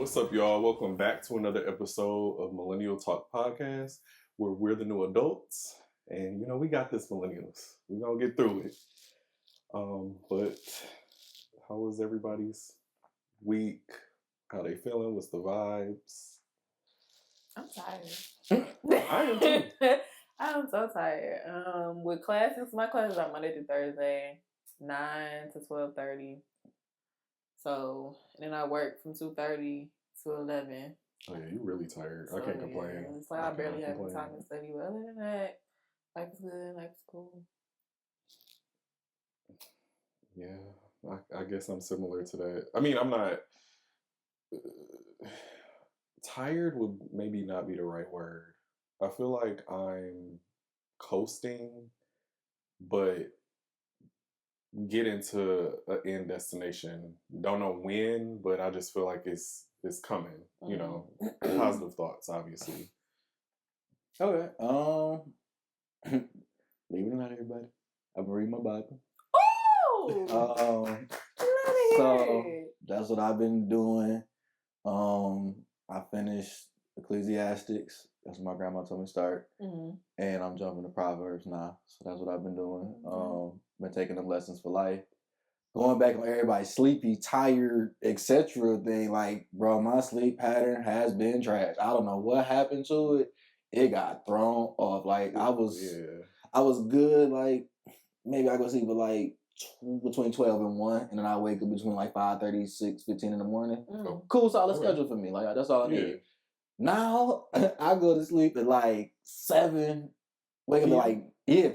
What's up, y'all? Welcome back to another episode of Millennial Talk Podcast, where we're the new adults, and we got this, millennials. We're gonna get through it. But how was everybody's week? How they feeling? What's the vibes? I'm tired. I am too. I'm so tired. With classes, my classes are Monday through Thursday, 9 to 12:30. So, and then I work from 2:30 to 11. Oh yeah, you really tired. So, I can't complain. It's like I barely have the time to study. But other than that, life is good, life is cool. Yeah, I guess I'm similar to that. I mean, I'm not... tired would maybe not be the right word. I feel like I'm coasting, but getting to an end destination. Don't know when, but I just feel like it's coming. Positive thoughts, obviously. Okay. Believe it or not, everybody, I've been reading my Bible. Oh! So that's what I've been doing. I finished Ecclesiastics. That's what my grandma told me to start. Mm-hmm. And I'm jumping to Proverbs now. So that's what I've been doing. Been taking them lessons for life. Going back on everybody's sleepy, tired, etc. thing. Like, bro, my sleep pattern has been trash. I don't know what happened to it. It got thrown off. Like, I was good. Like, maybe I go sleep at like between 12 and 1, and then I wake up between like 5:30, 6:15 in the morning. Cool, solid schedule for me. Like, that's all I need. Now I go to sleep at like 7, wake up at like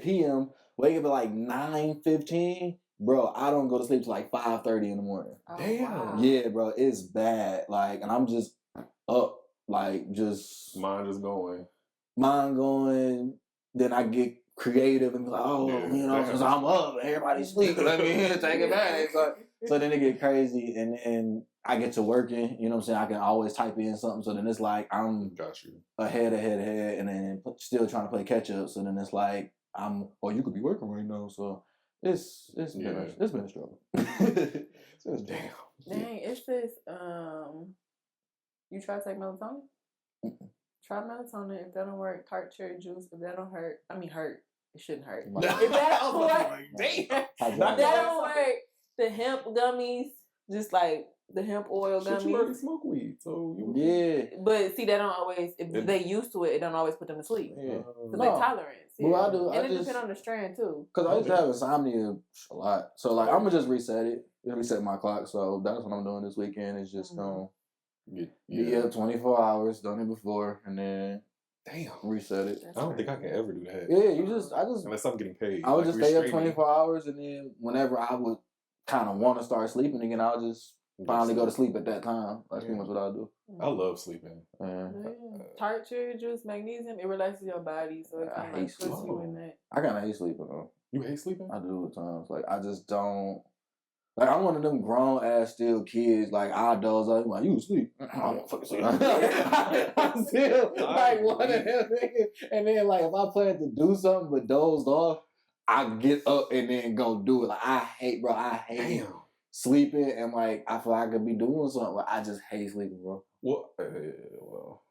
PM, wake up at like 9:15. Bro, I don't go to sleep till like 5:30 in the morning. Oh, damn. Wow. Yeah, bro, it's bad. Like, and I'm just up, like, just mind going. Then I get creative and be like, because I'm up, everybody's sleeping. Let me take advantage. So then it get crazy, and I get to working. You know what I'm saying? I can always type in something. So then it's like I'm ahead, and then still trying to play catch up. So then it's like you could be working right now. So it's been a struggle. Dang, it's this. You try to take melatonin? Try melatonin. If that don't work, tart cherry juice. If that don't hurt, it shouldn't hurt. If that don't work, the hemp gummies, just like the hemp oil gummies. You already smoke weed, so But see, they don't always. If they used to it, don't always put them to sleep. Because they tolerance. Yeah. Well, I do. And it depends on the strand too. Because I used to have insomnia a lot, so like I'm gonna just reset it. Reset my clock. So that's what I'm doing this weekend. Is just be up 24 hours. Done it before, and then reset it. I don't think I can ever do that. Yeah, I just unless I'm getting paid. I would just stay up 24 hours, and then whenever I would kind of want to start sleeping again, I'll just finally go to sleep at that time. That's pretty much what I'll do. I love sleeping. Tart cherry juice, magnesium, it relaxes your body, so it kind of puts you in that. I kind of hate sleeping though. You hate sleeping? I do at times. Like, I just don't. Like, I'm one of them grown ass still kids. Like, I doze off. Like, you asleep? I don't fucking sleep. I'm still like one of them niggas. And then, like, if I plan to do something but dozed off, I get up and then go do it. Like, I hate sleeping, and like I feel like I could be doing something. Like, I just hate sleeping, bro. Well,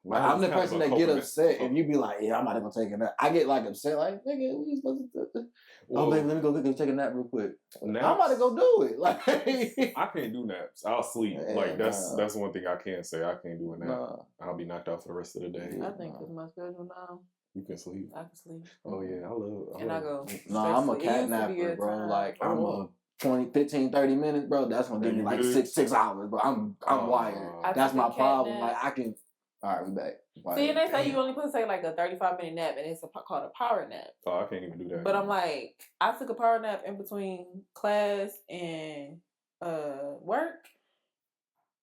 like, I'm the person that get upset if you be like, I'm not gonna take a nap. I get like upset, like, nigga, we supposed to. Oh, baby, let me go take a nap real quick. Naps, I'm about to go do it. Like, I can't do naps. I'll sleep. Like that's one thing I can't say. I can't do a nap. I'll be knocked out for the rest of the day. I think it's my schedule now. You can sleep. I can sleep. Oh yeah, I love. And I go. No, I'm a cat napper, bro. Like, I'm a 20, 15, 30 minutes, bro. That's gonna give me like 6 hours, bro. I'm wired. That's my problem. Like, I can. All right, we back. See, and they say you only supposed to take like a 35-minute nap, and it's called a power nap. Oh, I can't even do that. But I'm like, I took a power nap in between class and work,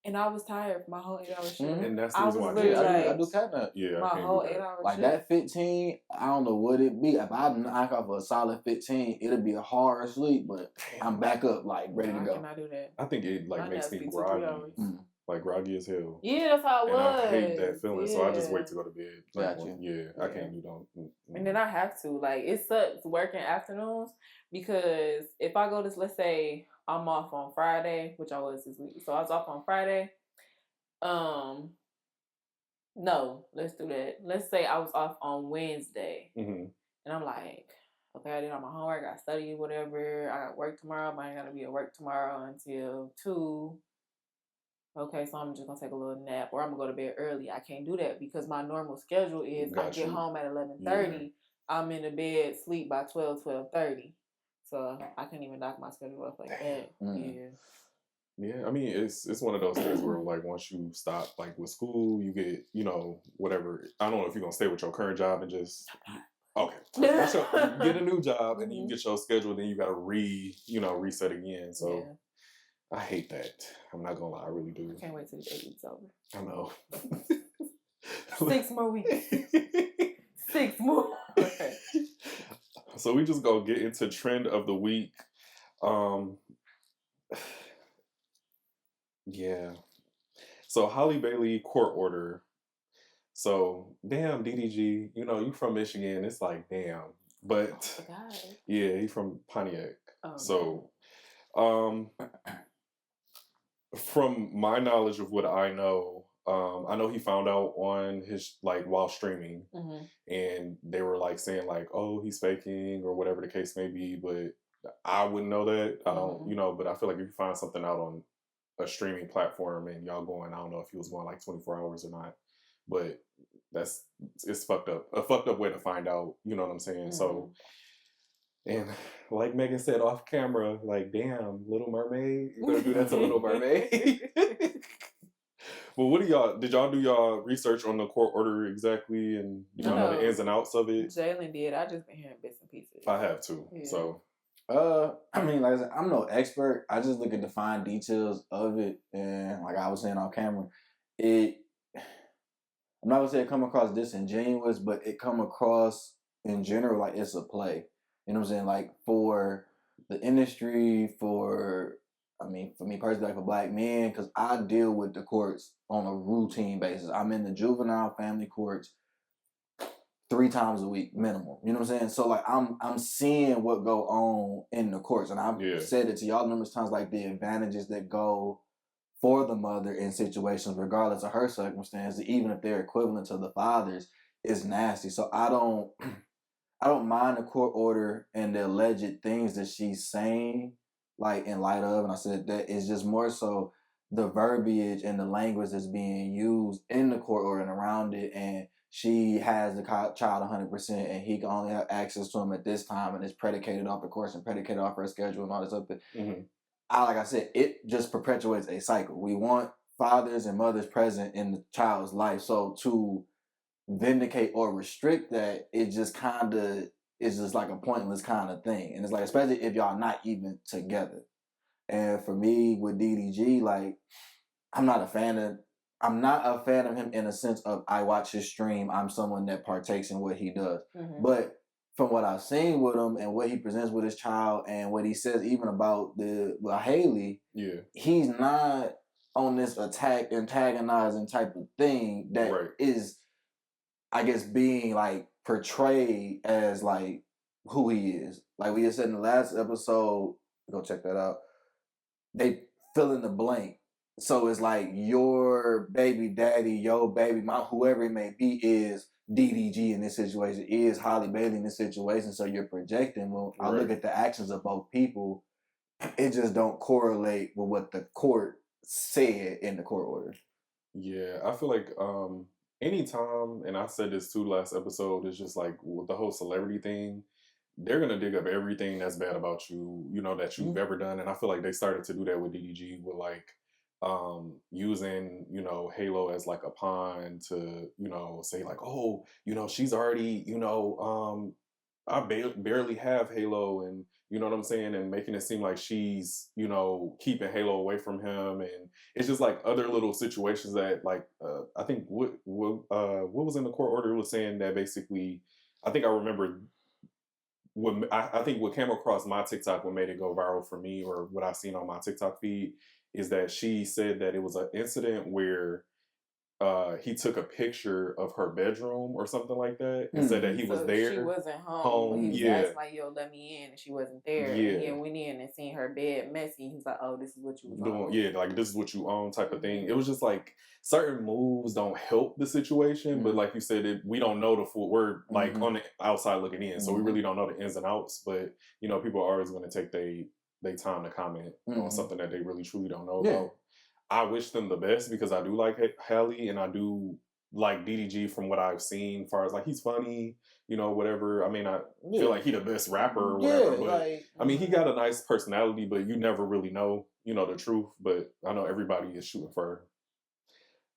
and I was tired for my whole 8-hour shift. And that's the reason why I do cat nap. Yeah, my whole 8-hour like shift. That 15, I don't know what it be. If I knock off a solid 15, it'll be a hard sleep, but I'm back up, like, ready to go. I cannot do that. I think it like makes me groggy. Like groggy as hell. Yeah, that's how it was. And I hate that feeling, so I just wait to go to bed. Like, I can't do that. And then I have to. Like, it sucks working afternoons because if I go to, let's say I'm off on Friday, which I was this week. So I was off on Friday. Um, no, let's do that. Let's say I was off on Wednesday, Mhm. and I'm like, okay, I did all my homework, I studied, whatever. I got work tomorrow, but I ain't gonna be at work tomorrow until 2. Okay, so I'm just gonna take a little nap, or I'm gonna go to bed early. I can't do that because my normal schedule is I Got get you. home at 11:30. Yeah. I'm in the bed, sleep by 12:30. So I can't even knock my schedule up like that. Yeah. Yeah, I mean, it's one of those things where like once you stop like with school, you get whatever. I don't know if you're gonna stay with your current job and just okay, so get a new job and then you get your schedule, then you gotta reset again. So Yeah. I hate that. I'm not gonna lie, I really do. I can't wait till the 8 weeks over. I know. 6 more weeks. 6 more. Okay. So we just gonna get into trend of the week. Yeah. So Holly Bailey court order. So damn DDG, you from Michigan. It's like damn, but yeah, he from Pontiac. Oh, so, from my knowledge of what I know he found out on his while streaming, and they were like saying like, oh, he's faking or whatever the case may be. But I wouldn't know that. I don't, but I feel like if you find something out on a streaming platform and y'all going, I don't know if he was going like 24 hours or not, but it's fucked up. A fucked up way to find out, you know what I'm saying? So, and like Megan said off camera, like, damn, Little Mermaid, you're gonna do that to Little Mermaid? Well, did y'all do y'all research on the court order exactly, and y'all know the ins and outs of it? Jalen did. I just been hearing bits and pieces. I have too. Yeah. So I mean, like I said, I'm no expert. I just look at the fine details of it, and like I was saying on camera, I'm not gonna say it come across disingenuous, but it come across in general like it's a play. You know what I'm saying? Like for the industry, for me personally, like for black men, because I deal with the courts on a routine basis. I'm in the juvenile family courts 3 times a week minimum. You know what I'm saying? So like I'm seeing what go on in the courts, and I've said it to y'all numerous times, like the advantages that go for the mother in situations, regardless of her circumstance, even if they're equivalent to the father's, is nasty. So I don't mind the court order and the alleged things that she's saying, like in light of, and I said that it's just more so the verbiage and the language that's being used in the court order and around it, and she has the child 100%, and he can only have access to him at this time, and it's predicated off the course and predicated off her schedule and all this other. Like I said, it just perpetuates a cycle. We want fathers and mothers present in the child's life. So to vindicate or restrict that, it just kind of is just like a pointless kind of thing. And it's like, especially if y'all not even together. And for me with DDG, like I'm not a fan of him in a sense of I watch his stream. I'm someone that partakes in what he does. But from what I've seen with him and what he presents with his child and what he says even about Halle, he's not on this antagonizing type of thing that is, I guess, being like portrayed as like who he is. Like we had said in the last episode, go check that out. They fill in the blank. So it's like your baby daddy, your baby mom, whoever it may be, is DDG in this situation, is Halle Bailey in this situation. So you're projecting. Well, I look at the actions of both people, it just don't correlate with what the court said in the court order. Yeah, I feel like anytime, and I said this too last episode, it's just like with the whole celebrity thing, they're gonna dig up everything that's bad about you, that you've ever done. And I feel like they started to do that with DDG with like using, Halo as like a pawn to, say like, oh, she's already, I barely have Halo, and you know what I'm saying, and making it seem like she's, keeping Halo away from him, and it's just like other little situations that like I think what was in the court order was saying that basically, I think I remember I think what came across my TikTok, what made it go viral for me, or what I've seen on my TikTok feed, is that she said that it was an incident where he took a picture of her bedroom or something like that and said that he was So there. she wasn't home when he was Yeah. asking, like, yo, let me in, and she wasn't there. And he Yeah. went in and seen her bed messy. He was like, oh, this is what you was Doing, on. yeah, like this is what you own type of thing. It was just like certain moves don't help the situation, but like you said, we don't know the full. We're like on the outside looking in, so we really don't know the ins and outs. But you know, people are always going to take they time to comment on something that they really truly don't know about. I wish them the best because I do like Halle and I do like DDG from what I've seen. As far as like he's funny, you know, whatever. I mean, I feel like he the best rapper or whatever. But like, I mean, he got a nice personality, but you never really know, you know, the truth. But I know everybody is shooting for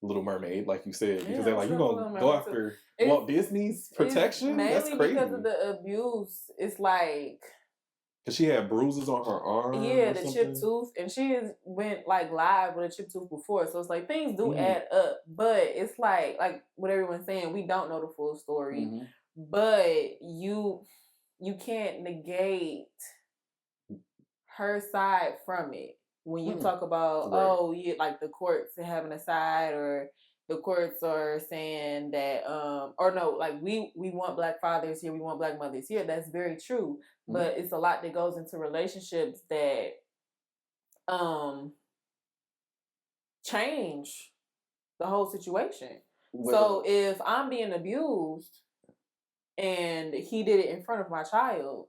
Little Mermaid, like you said, because they're like, you're gonna go after Walt Disney's protection. That's crazy. Because of the abuse. It's like. Cause she had bruises on her arm. Yeah, the chipped tooth, and she went like live with a chipped tooth before, so it's like things do add up. But it's like what everyone's saying, we don't know the full story, but you can't negate her side from it when you talk about like the courts having a side, or the courts are saying that or no, like we want Black fathers here, we want Black mothers here. That's very true. But it's a lot that goes into relationships that change the whole situation. So if I'm being abused and he did it in front of my child,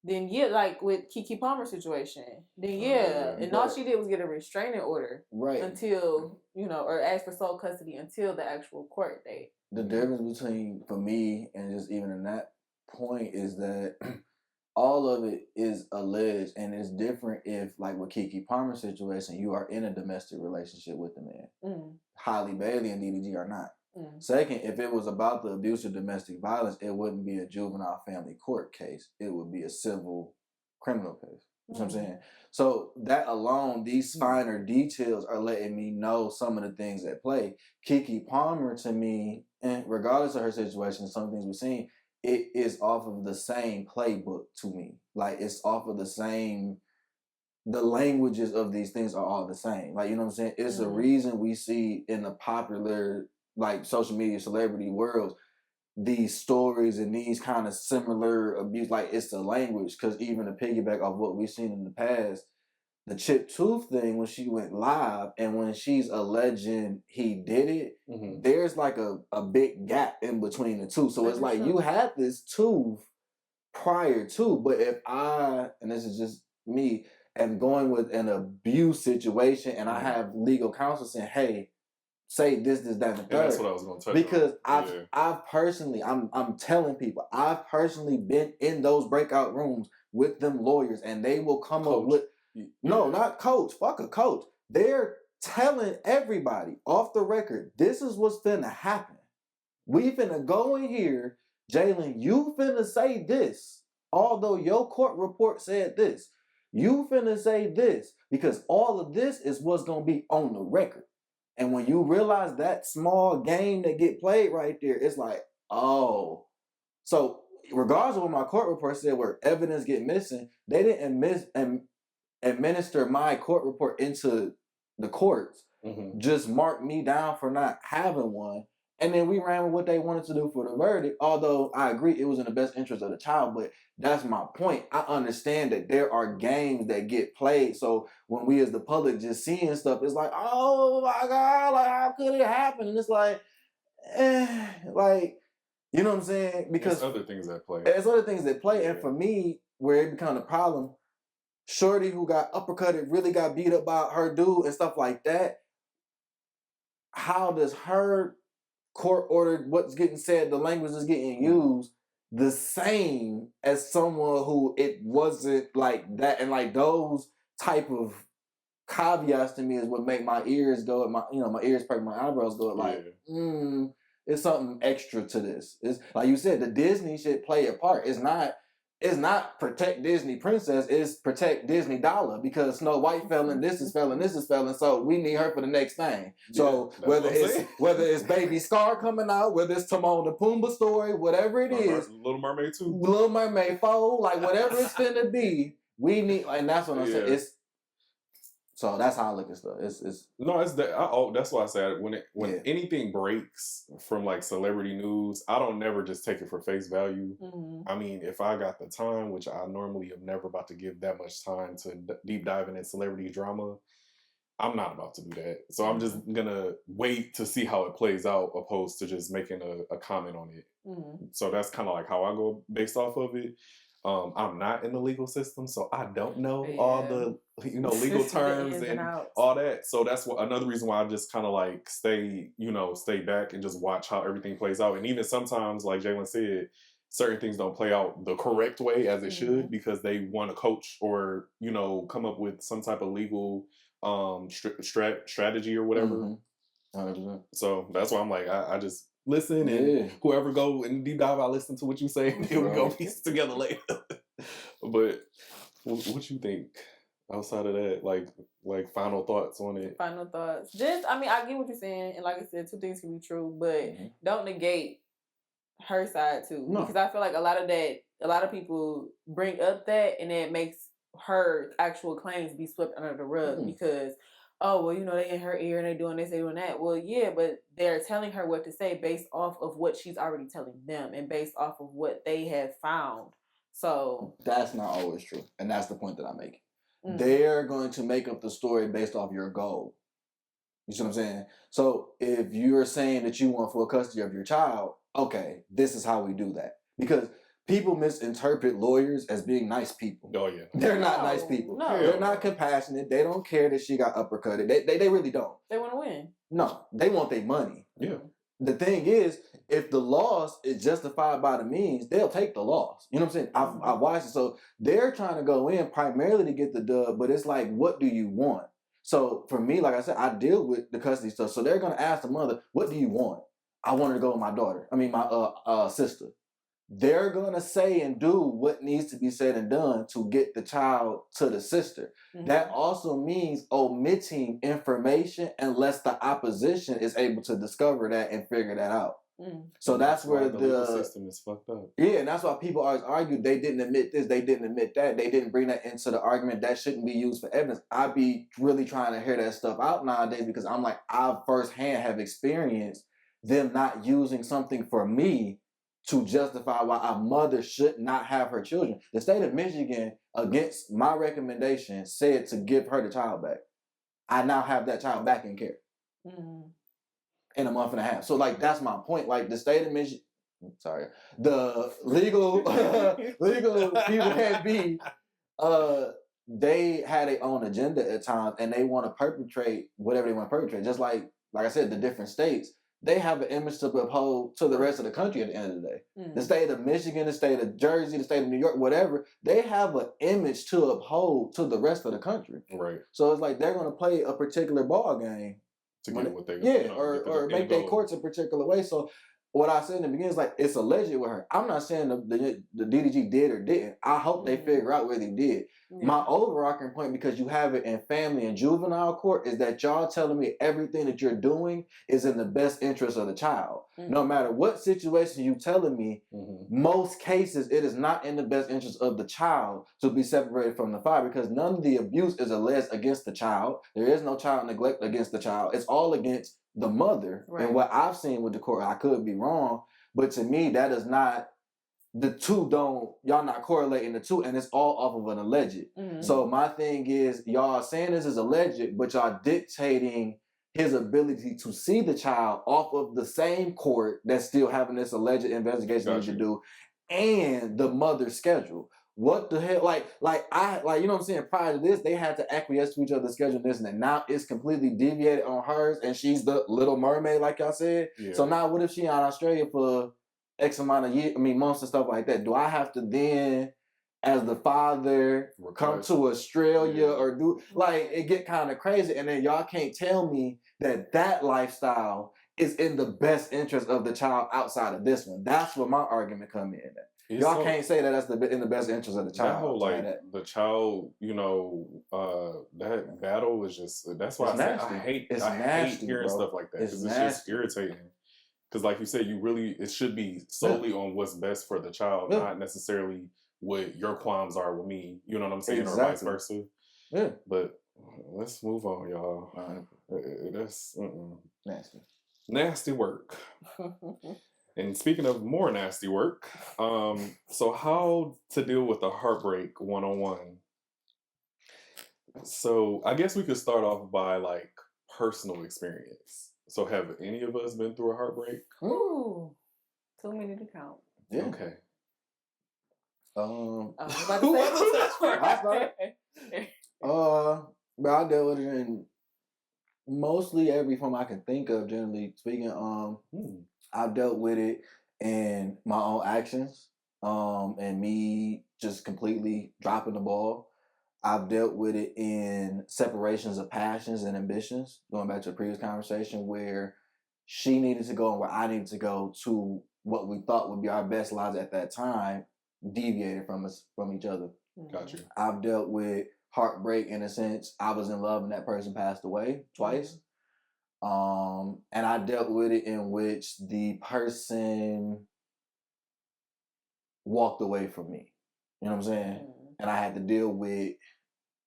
then like with Keke Palmer's situation, then and all she did was get a restraining order, until or ask for sole custody until the actual court date. The difference between, for me, and just even in that point is that all of it is alleged, and it's different if, like with Keke Palmer's situation, you are in a domestic relationship with the man. Halle Bailey and DDG are not. Second, if it was about the abuse of domestic violence, it wouldn't be a juvenile family court case. It would be a civil criminal case. You know what I'm saying? So that alone, these finer details are letting me know some of the things at play. Keke Palmer, to me, and regardless of her situation, some things we've seen, it is off of the same playbook to me. Like, it's off of the same, the languages of these things are all the same. Like, you know what I'm saying? It's a reason we see in the popular, like, social media celebrity worlds, these stories and these kind of similar abuse, like, it's the language. Because even to piggyback off what we've seen in the past, the chipped tooth thing, when she went live and when she's alleging he did it, there's like a big gap in between the two. So it's like you had this tooth prior to, but if I, and this is just me, am going with an abuse situation and I have legal counsel saying, hey, say this, that, and the third. That's what I was going to touch because on. I've personally, I'm telling people, I've personally been in those breakout rooms with them lawyers, and they will come up with, no, not coach, fuck a coach. They're telling everybody off the record, this is what's finna happen. We finna go in here, Jalen, you finna say this, although your court report said this. You finna say this, because all of this is what's gonna be on the record. And when you realize that small game that get played right there, it's like, oh. So regardless of what my court report said, where evidence get missing, they didn't administer my court report into the courts. Just mark me down for not having one. And then we ran with what they wanted to do for the verdict. Although I agree it was in the best interest of the child, but that's my point. I understand that there are games that get played. So when we as the public just seeing stuff, it's like, oh my God, like how could it happen? And it's like, like, you know what I'm saying? Because there's other things that play. There's other things that play. And for me, where it become a problem, Shorty who got uppercutted really got beat up by her dude and stuff like that. How does her court order, what's getting said, the language is getting used the same as someone who it wasn't like that? And like those type of caveats to me is what make my ears go, my ears perk, my eyebrows go like, it's something extra to this. It's like you said, the Disney shit play a part. It's not protect Disney princess, it's protect Disney dollar, because Snow White felon, this is felon, so we need her for the next thing. So whether it's Baby Scar coming out, whether it's Timon and Pumbaa story, whatever it is, Little Mermaid 2, Little Mermaid 4, like whatever it's finna be, we need, and that's what I'm saying. So that's how I look at stuff. It's No, it's that. That's why I said when Yeah. anything breaks from like celebrity news, I don't never just take it for face value. Mhm. I mean, if I got the time, which I normally am never about to give that much time to deep diving in celebrity drama, I'm not about to do that. So I'm just gonna wait to see how it plays out, opposed to just making a comment on it. Mhm. So that's kind of like how I go based off of it. I'm not in the legal system, so I don't know all Yeah. the legal The terms ins and and outs. all that. So that's another reason why I just kind of like stay back and just watch how everything plays out. And even sometimes, like Jalen said, certain things don't play out the correct way as it should because they want to coach or come up with some type of legal strategy or whatever. 100%. So that's why I'm like, I just listen and Yeah. whoever go in deep dive, I listen to what you say and then we go piece together later. But what you think outside of that, like final thoughts on it? Final thoughts. I mean, I get what you're saying, and like I said, two things can be true, but don't negate her side too, because I feel like a lot of people bring up that, and it makes her actual claims be swept under the rug because, oh well, they in her ear and they doing this, they doing that. Well, yeah, but they're telling her what to say based off of what she's already telling them and based off of what they have found. So that's not always true, and that's the point that I'm making. They're going to make up the story based off your goal. You see what I'm saying? So if you're saying that you want full custody of your child, okay, this is how we do that. Because people misinterpret lawyers as being nice people. Oh yeah, they're not nice people. No. They're not compassionate. They don't care that she got uppercutted. They really don't. They want to win. No, they want their money. Yeah. The thing is, if the loss is justified by the means, they'll take the loss. You know what I'm saying? I watched it. So they're trying to go in primarily to get the dub, but it's like, what do you want? So for me, like I said, I deal with the custody stuff. So they're going to ask the mother, what do you want? I want her to go with my daughter. I mean, my sister. They're going to say and do what needs to be said and done to get the child to the sister. That also means omitting information unless the opposition is able to discover that and figure that out. So that's where the legal system is fucked up. Yeah, and that's why people always argue they didn't admit this, they didn't admit that, they didn't bring that into the argument. That shouldn't be used for evidence. I be really trying to hear that stuff out nowadays because I'm like, I firsthand have experienced them not using something for me to justify why a mother should not have her children. The state of Michigan, against my recommendation, said to give her the child back. I now have that child back in care. In a month and a half. So like that's my point. Like the state of Michigan, the legal people can't be they had their own agenda at times and they want to perpetrate whatever they want to perpetrate. Just like I said, the different states, they have an image to uphold to the rest of the country at the end of the day. The state of Michigan, the state of Jersey, the state of New York, whatever, they have an image to uphold to the rest of the country. Right. So it's like they're going to play a particular ball game to get what they or make their courts a particular way. So what I said in the beginning is like it's alleged with her. I'm not saying the DDG did or didn't. I hope they figure out whether he did. My overarching point, because you have it in family and juvenile court, is that y'all telling me everything that you're doing is in the best interest of the child. No matter what situation you telling me, most cases it is not in the best interest of the child to be separated from the father because none of the abuse is alleged against the child. There is no child neglect against the child. It's all against the mother. And what I've seen with the court, I could be wrong, but to me that is not. The two y'all not correlating the two, and it's all off of an alleged. So my thing is, y'all saying this is alleged, but y'all dictating his ability to see the child off of the same court that's still having this alleged investigation to do, and the mother's schedule. What the hell? Like you know what I'm saying? Prior to this, they had to acquiesce to each other's schedule, this and that. Now it's completely deviated on hers, and she's the Little Mermaid, like y'all said. Yeah. So now, what if she in Australia for X amount of years, months and stuff like that? Do I have to then, as the father, come to Australia or do it get kind of crazy? And then y'all can't tell me that lifestyle is in the best interest of the child outside of this one. That's where my argument come in. Y'all can't say that that's in the best interest of the child. That whole the child, that battle is just. That's why I hate hearing stuff like that because it's just irritating. Because like you said, it should be solely on what's best for the child, not necessarily what your qualms are with me. You know what I'm saying? Exactly. Or vice versa. Yeah. But Let's move on, y'all. That's Nasty. nasty work. And speaking of more nasty work, so how to deal with a heartbreak 101? So I guess we could start off by like personal experience. So have any of us been through a heartbreak? Ooh, too many to count. Yeah. Okay. I was about to say, But I dealt with it in mostly every form I can think of, generally speaking. I've dealt with it in my own actions, and me just completely dropping the ball. I've dealt with it in separations of passions and ambitions, going back to a previous conversation where she needed to go and where I needed to go to what we thought would be our best lives at that time, deviated from each other. Got you. I've dealt with heartbreak in a sense. I was in love and that person passed away twice. And I dealt with it in which the person walked away from me. You know what I'm saying? And I had to deal with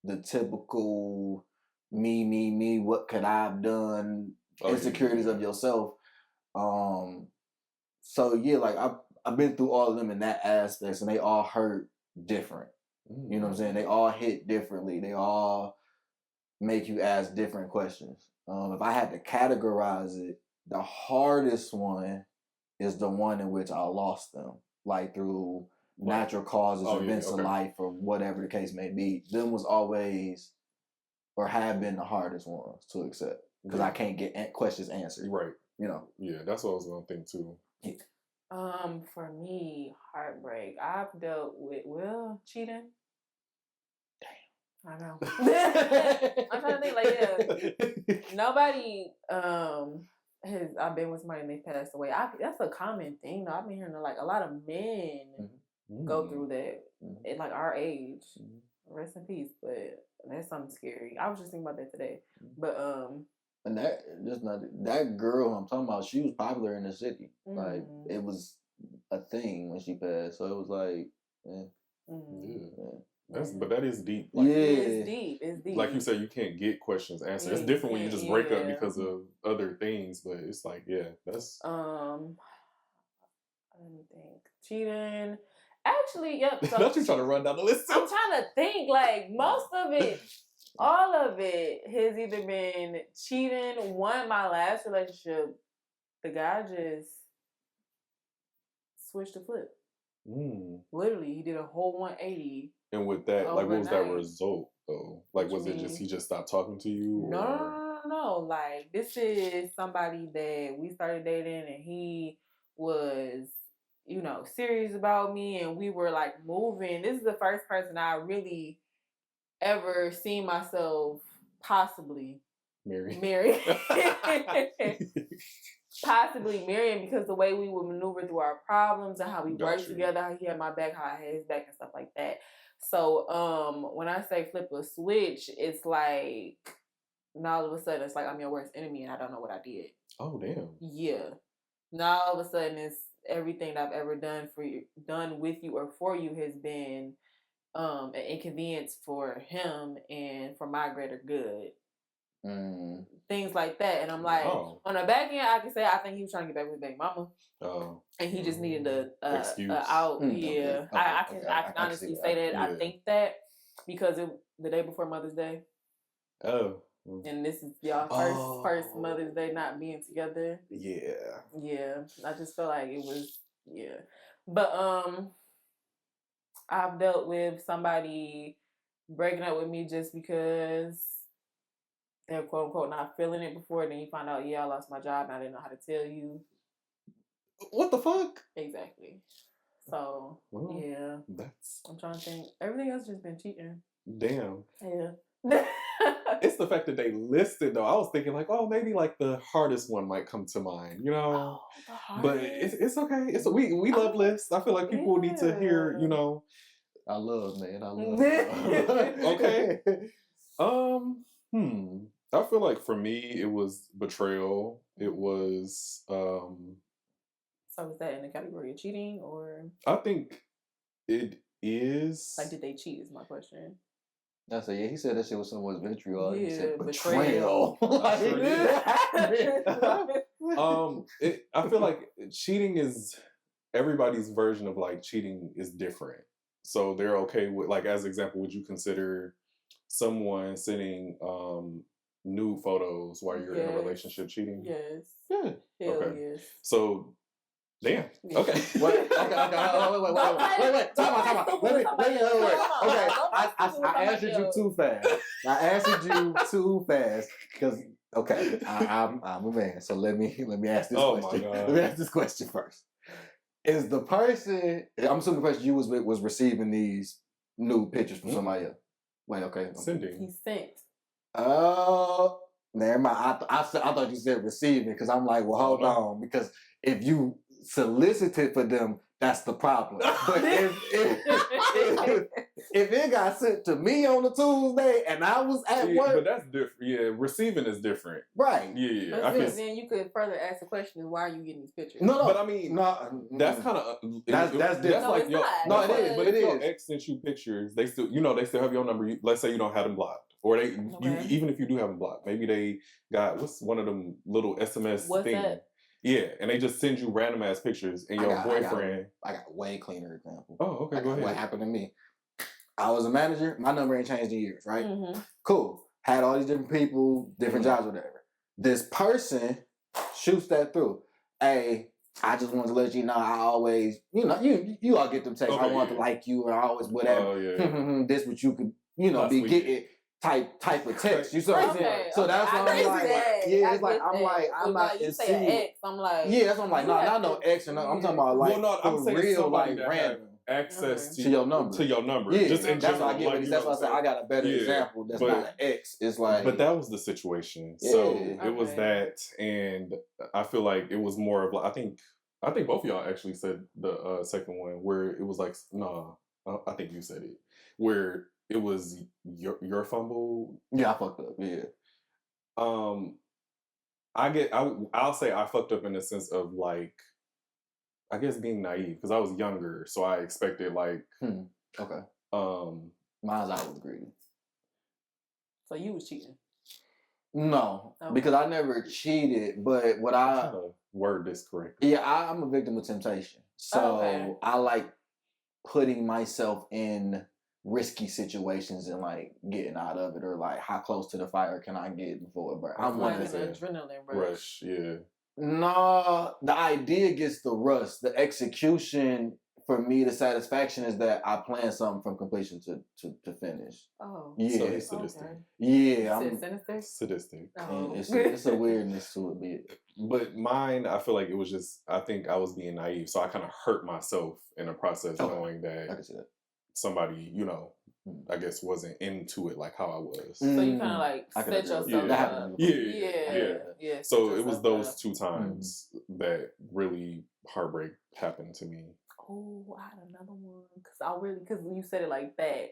the typical me, what could I have done, insecurities of yourself. So yeah, like I've been through all of them in that aspect, and they all hurt different. You know what I'm saying? They all hit differently. They all make you ask different questions. If I had to categorize it, the hardest one is the one in which I lost them, like through natural causes, events of life, or whatever the case may be. Them was always, or have been, the hardest ones to accept because I can't get questions answered. Right. You know. Yeah, that's what I was gonna think too. Yeah. For me, heartbreak. I've dealt with cheating. I know. I'm trying to think, like, yeah. Nobody I've been with somebody and they passed away. That's a common thing though. I've been hearing like a lot of men go through that at like our age. Rest in peace, but that's something scary. I was just thinking about that today. But and that girl I'm talking about, she was popular in the city. Like it was a thing when she passed. So it was like But that is deep. Like, it's deep. It's deep. Like you said, you can't get questions answered. It's different when you just break up because of other things, but it's like, that's let me think. Cheating. Actually, yep. So not you trying to run down the list. I'm trying to think. Like most of it, all of it has either been cheating. My last relationship, the guy just switched the flip. Literally, he did a whole 180. And with that, like, what was that result though? Like, was it just he just stopped talking to you? No. Like, this is somebody that we started dating, and he was, serious about me, and we were like moving. This is the first person I really ever seen myself possibly marry. Possibly marrying, because the way we would maneuver through our problems and how we worked together, how he had my back, how I had his back, and stuff like that. So when I say flip a switch, it's like now all of a sudden it's like I'm your worst enemy and I don't know what I did. Oh damn. Yeah. Now all of a sudden it's everything that I've ever done with you or for you has been an inconvenience for him and for my greater good. Things like that. And I'm like, on the back end, I can say I think he was trying to get back with his baby mama. And he just needed a out. Yeah. I can honestly say that. I think that because the day before Mother's Day. And this is y'all first Mother's Day not being together. Yeah. I just feel like it was, But I've dealt with somebody breaking up with me just because they're quote unquote not feeling it before. Then you find out, I lost my job and I didn't know how to tell you. What the fuck? Exactly. So I'm trying to think. Everything else just been cheating. Damn. Yeah. It's the fact that they listed though. I was thinking like, maybe like the hardest one might come to mind, But it's okay. We love lists. I feel like people need to hear, I love. Okay. I feel like for me it was betrayal. It was So is that in the category of cheating, or I think it is. Like, did they cheat is my question. I said, yeah, he said that shit was someone's vitriol. He Yeah, said betrayal. betrayal. I sure did. I feel like cheating is everybody's version of like cheating is different. So they're okay with, like, as example, would you consider someone sending nude photos while you're in a Yes. relationship cheating? Yes. Yeah. Hell Okay. yes. So, damn. Yeah. Okay. Wait, okay. Time out. Time out. Wait. Okay, I answered you too fast. Because I'm a man. So let me ask this Oh my question. God. Let me ask this question first. Is the person, I'm assuming the person you was with was receiving these nude pictures from somebody else? Wait, okay. Sending. He sent. Oh, never mind. I thought you said receiving because I'm like, well, hold no. on, because if you solicited for them, that's the problem. But if it got sent to me on a Tuesday and I was at work, but that's different. Yeah, receiving is different. right? Yeah. But then you could further ask the question: why are you getting these pictures? No. But I mean, that's kind of that's different. That's like it's not. no, it is. But It if your is. ex sent you pictures, they still have your number. Let's say you don't have them blocked, or even if you do have them blocked, maybe they got what's one of them little SMS things. Yeah, and they just send you random ass pictures, and your boyfriend. I got a way cleaner example. Oh, okay, go ahead. What happened to me? I was a manager. My number ain't changed in years, right? Mm-hmm. Cool. Had all these different people, different jobs, whatever. This person shoots that through. Hey, I just wanted to let you know I always, you all get them texts. I want to like you, or I always whatever. Oh yeah. This what you could, be getting type of text. You saw what I'm saying? So that's why I'm like, yeah, it's like I'm not insinuating. Ex, I'm like, yeah, that's what I'm like. No, not no ex or no. I'm talking about like I'm saying real, somebody like random access to your number. Yeah, just in general. That's what I get. That's why I said I got a better example. That's not an ex. It's like, but that was the situation. Yeah. So it was that, and I feel like it was more of like I think both of y'all actually said the second one where it was like, nah, I think you said it, where it was your fumble. Yeah, I fucked up. Yeah. I'll say I fucked up in the sense of like, I guess being naive because I was younger, so I expected like, okay. Mine's I was greedy. So you was cheating? No, because I never cheated. But what I'm trying to word this correctly. Yeah, I'm a victim of temptation. So I like putting myself in risky situations and like getting out of it, or like how close to the fire can I get before it burns. I'm like an adrenaline rush. Yeah. No, the idea gets the rush. The execution, for me, the satisfaction is that I plan something from completion to finish. Oh, yeah, so it's sadistic. Okay. Yeah, I'm sadistic. Oh. It's a weirdness to it, but mine, I feel like it was just, I think I was being naive, so I kind of hurt myself in the process, knowing that I can see that somebody, I guess wasn't into it like how I was. So you kind of like set yourself up. Yeah. So it was those two times that really heartbreak happened to me. Oh, I had another one because you said it like that.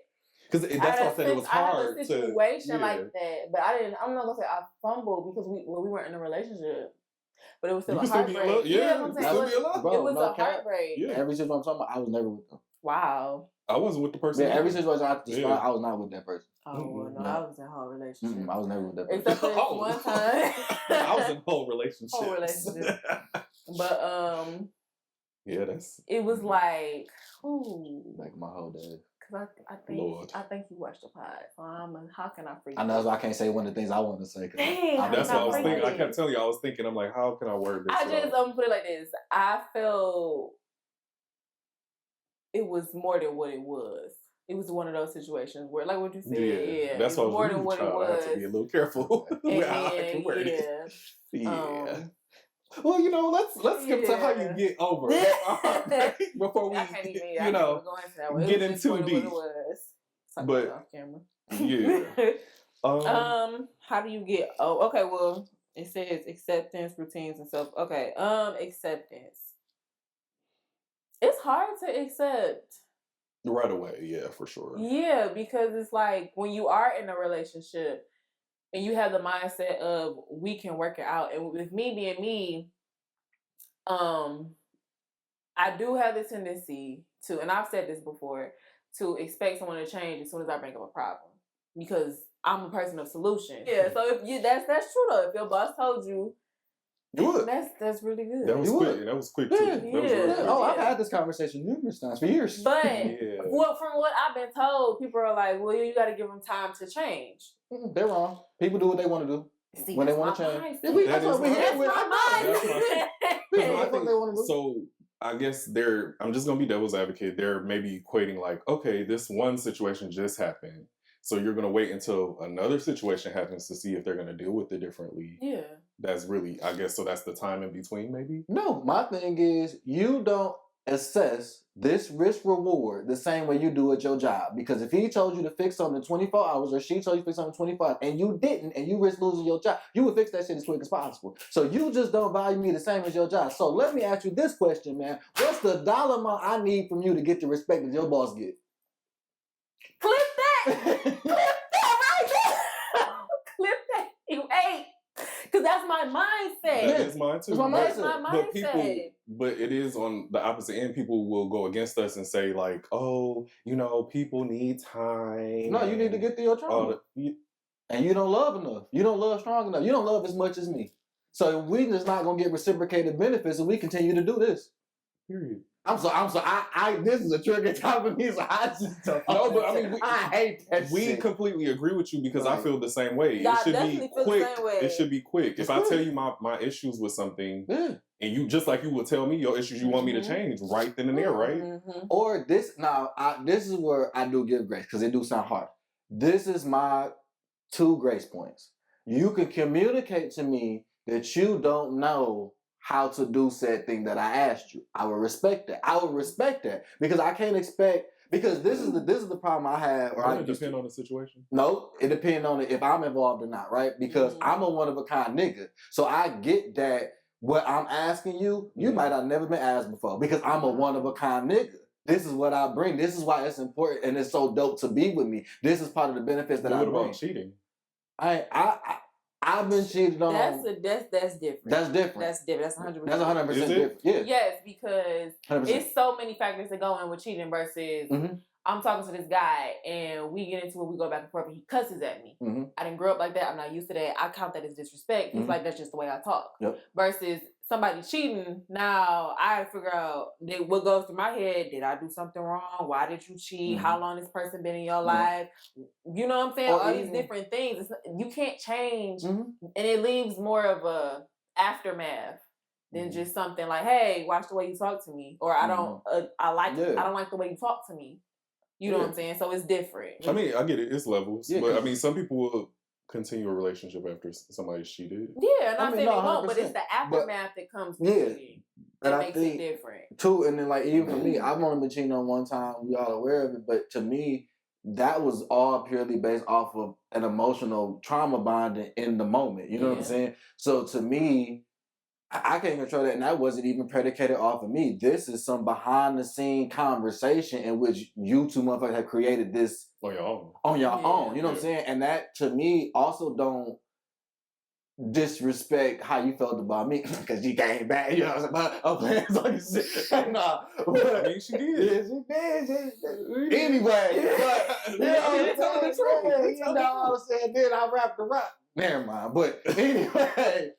Because that's why I said it was hard. I had a situation like that, but I'm not gonna say I fumbled because we weren't in a relationship. But it was still a heartbreak. I'm saying. It was a heartbreak. Yeah. Every situation I'm talking about, I was never with them. Wow. I wasn't with the person. Yeah, every situation I described, I was not with that person. Oh, well, no, I was in a whole relationship. I was never with that person. Except for this one time. I was in whole relationship. But, yeah, that's... It was like, ooh. Like my whole day. Because I think you watched the pod. So how can I forget? I know, so I can't say one of the things I want to say. Dang, that's what I was thinking. I kept telling you, I was thinking, I'm like, how can I word this? I'm gonna put it like this. I felt it was more than what it was. It was one of those situations where, like what you said, yeah, that's what more than what it was. I had to be a little careful with how I can word it. Yeah. Well, let's skip to how you get over before we, get in too deep. But yeah. How do you get? Oh, okay. Well, it says acceptance, routines, and stuff. Okay. Acceptance. It's hard to accept. Right away, yeah, for sure. Yeah, because it's like when you are in a relationship and you have the mindset of we can work it out. And with me being me, I do have the tendency to, and I've said this before, to expect someone to change as soon as I bring up a problem. because I'm a person of solution. Yeah, so if you that's true though. If your boss told you, You would. That's really good. That was You quick. would. That was quick too. Yeah. That was real Yeah. quick. Oh, I've had this conversation numerous times for years. But Yeah. from what I've been told, people are like, well, you got to give them time to change. They're wrong. People do what they want to do. See, when they that's want to my change. mindset. Yeah, we- That that's is what we my- here That's with. my That's my- mindset. No, Yeah, I that's what they wanna do. So I guess I'm just gonna be devil's advocate. They're maybe equating like, okay, this one situation just happened, so you're gonna wait until another situation happens to see if they're gonna deal with it differently. Yeah. That's really, I guess, so that's the time in between, maybe. No, my thing is you don't assess this risk reward the same way you do at your job. Because if he told you to fix something in 24 hours or she told you to fix something in 25 and you didn't and you risk losing your job, you would fix that shit as quick as possible. So you just don't value me the same as your job. So let me ask you this question, man. What's the dollar amount I need from you to get the respect that your boss get? Clip that. Clip that right there. Clip that. You ain't. Because that's my mindset. That is mine too. It's my That's mindset. my But mindset. but it is on the opposite end. People will go against us and say like, oh, people need time. No, you need to get through your trauma. And you don't love enough. You don't love strong enough. You don't love as much as me. So we just not gonna get reciprocated benefits if we continue to do this. Period. I'm so this is a trigger time for me, so I just don't. No, but I mean, I hate that We shit. completely agree with you because I Right. feel the same way. Y'all It should definitely be feel the quick. same way. It should be quick. It's If I quick. tell you my issues with something, Yeah. and you just like you would tell me your issues you want me to Mhm. change right then and there, right? Mhm. Or this this is where I do give grace because it do sound hard. This is my 2 grace points. You can communicate to me that you don't know how to do said thing that I asked you. I will respect that. I will respect that because I can't expect because this is the problem I have. Or Doesn't it depend on the situation? No, it depends on if I'm involved or not, right? Because I'm a one of a kind nigga. So I get that what I'm asking you, you might have never been asked before because I'm a one of a kind nigga. This is what I bring. This is why it's important and it's so dope to be with me. This is part of the benefits that But I what bring. about cheating? I've been cheated on. That's different. That's different. That's different. That's 100%. That's 100% Is it? different. Yeah. Yes, because 100%. it's so many factors that go in with cheating versus I'm talking to this guy and we get into it, we go back and forth and he cusses at me. I didn't grow up like that. I'm not used to that. I count that as disrespect. He's like, that's just the way I talk. Yep. Versus somebody cheating, now I figure out what goes through my head. Did I do something wrong? Why did you cheat? How long this person been in your life? You know what I'm saying? Or All even- these different things. You can't change. And it leaves more of a aftermath than just something like, hey, watch the way you talk to me. Or I don't I don't like the way you talk to me. You know what I'm saying? So it's different. I mean, I get it. It's levels. Yeah, but I 'cause- mean, some people will continue a relationship after somebody's cheated. Yeah, and I I'm mean, saying no, they won't, but it's 100%. the aftermath that comes with Yeah. cheating And that I makes it think different. too, and then like even for me, I've only been cheating on one time. We all aware of it, but to me, that was all purely based off of an emotional trauma bonding in the moment. You know what I'm Yeah. saying? So to me, I can't control that, and that wasn't even predicated off of me. This is some behind the scene conversation in which you two motherfuckers have created this On your own. on your Yeah. own. You know what I'm saying? And that to me also don't disrespect how you felt about me because you came back. You know what I'm saying? I'm playing like shit. Nah, I but mean, she did. yeah, she did. Anyway, but you know what I'm saying? You know what I'm saying? Then I wrapped the rock. Never mind. But anyway,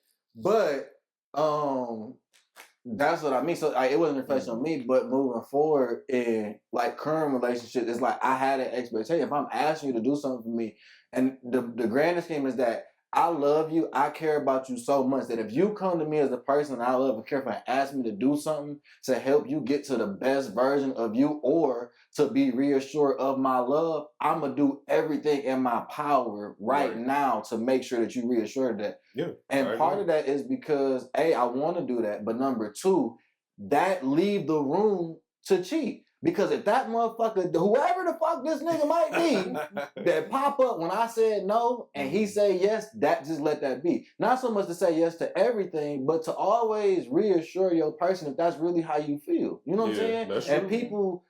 that's what I mean. So like, it wasn't a reflection on me, but moving forward in like current relationships, it's like I had an expectation. If I'm asking you to do something for me, and the grand scheme is that I love you, I care about you so much that if you come to me as a person I love and care for and ask me to do something to help you get to the best version of you or to be reassured of my love, I'm gonna do everything in my power right now to make sure that you reassured that. Yeah. And part of that is because A, I want to do that, but number two, that leave the room to cheat. Because if that motherfucker, whoever the fuck this nigga might be, that pop up when I said no and he say yes, that just let that be. Not so much to say yes to everything, but to always reassure your person if that's really how you feel. You know what I'm saying? That's And true. people,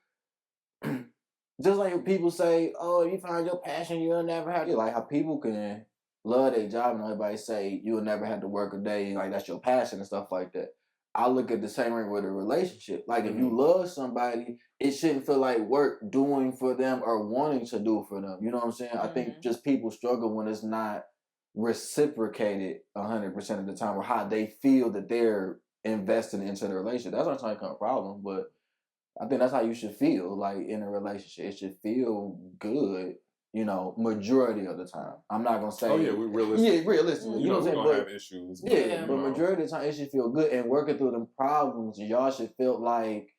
just like people say, oh, you find your passion, you'll never have to. Like how people can love their job and everybody say you'll never have to work a day, like that's your passion and stuff like that. I look at the same way with a relationship. Like if you Mhm. love somebody, it shouldn't feel like work doing for them or wanting to do for them. You know what I'm saying? I think Mhm. just people struggle when it's not reciprocated 100% of the time, or how they feel that they're investing into the relationship. That's not trying to become a problem, but I think that's how you should feel like in a relationship. It should feel good, majority of the time. I'm not gonna Oh yeah, say we realistic. realistically, You you know know, what we're I'm saying? gonna But have issues, but yeah, Yeah. but majority of the time it should feel good. And working through them problems, y'all should feel like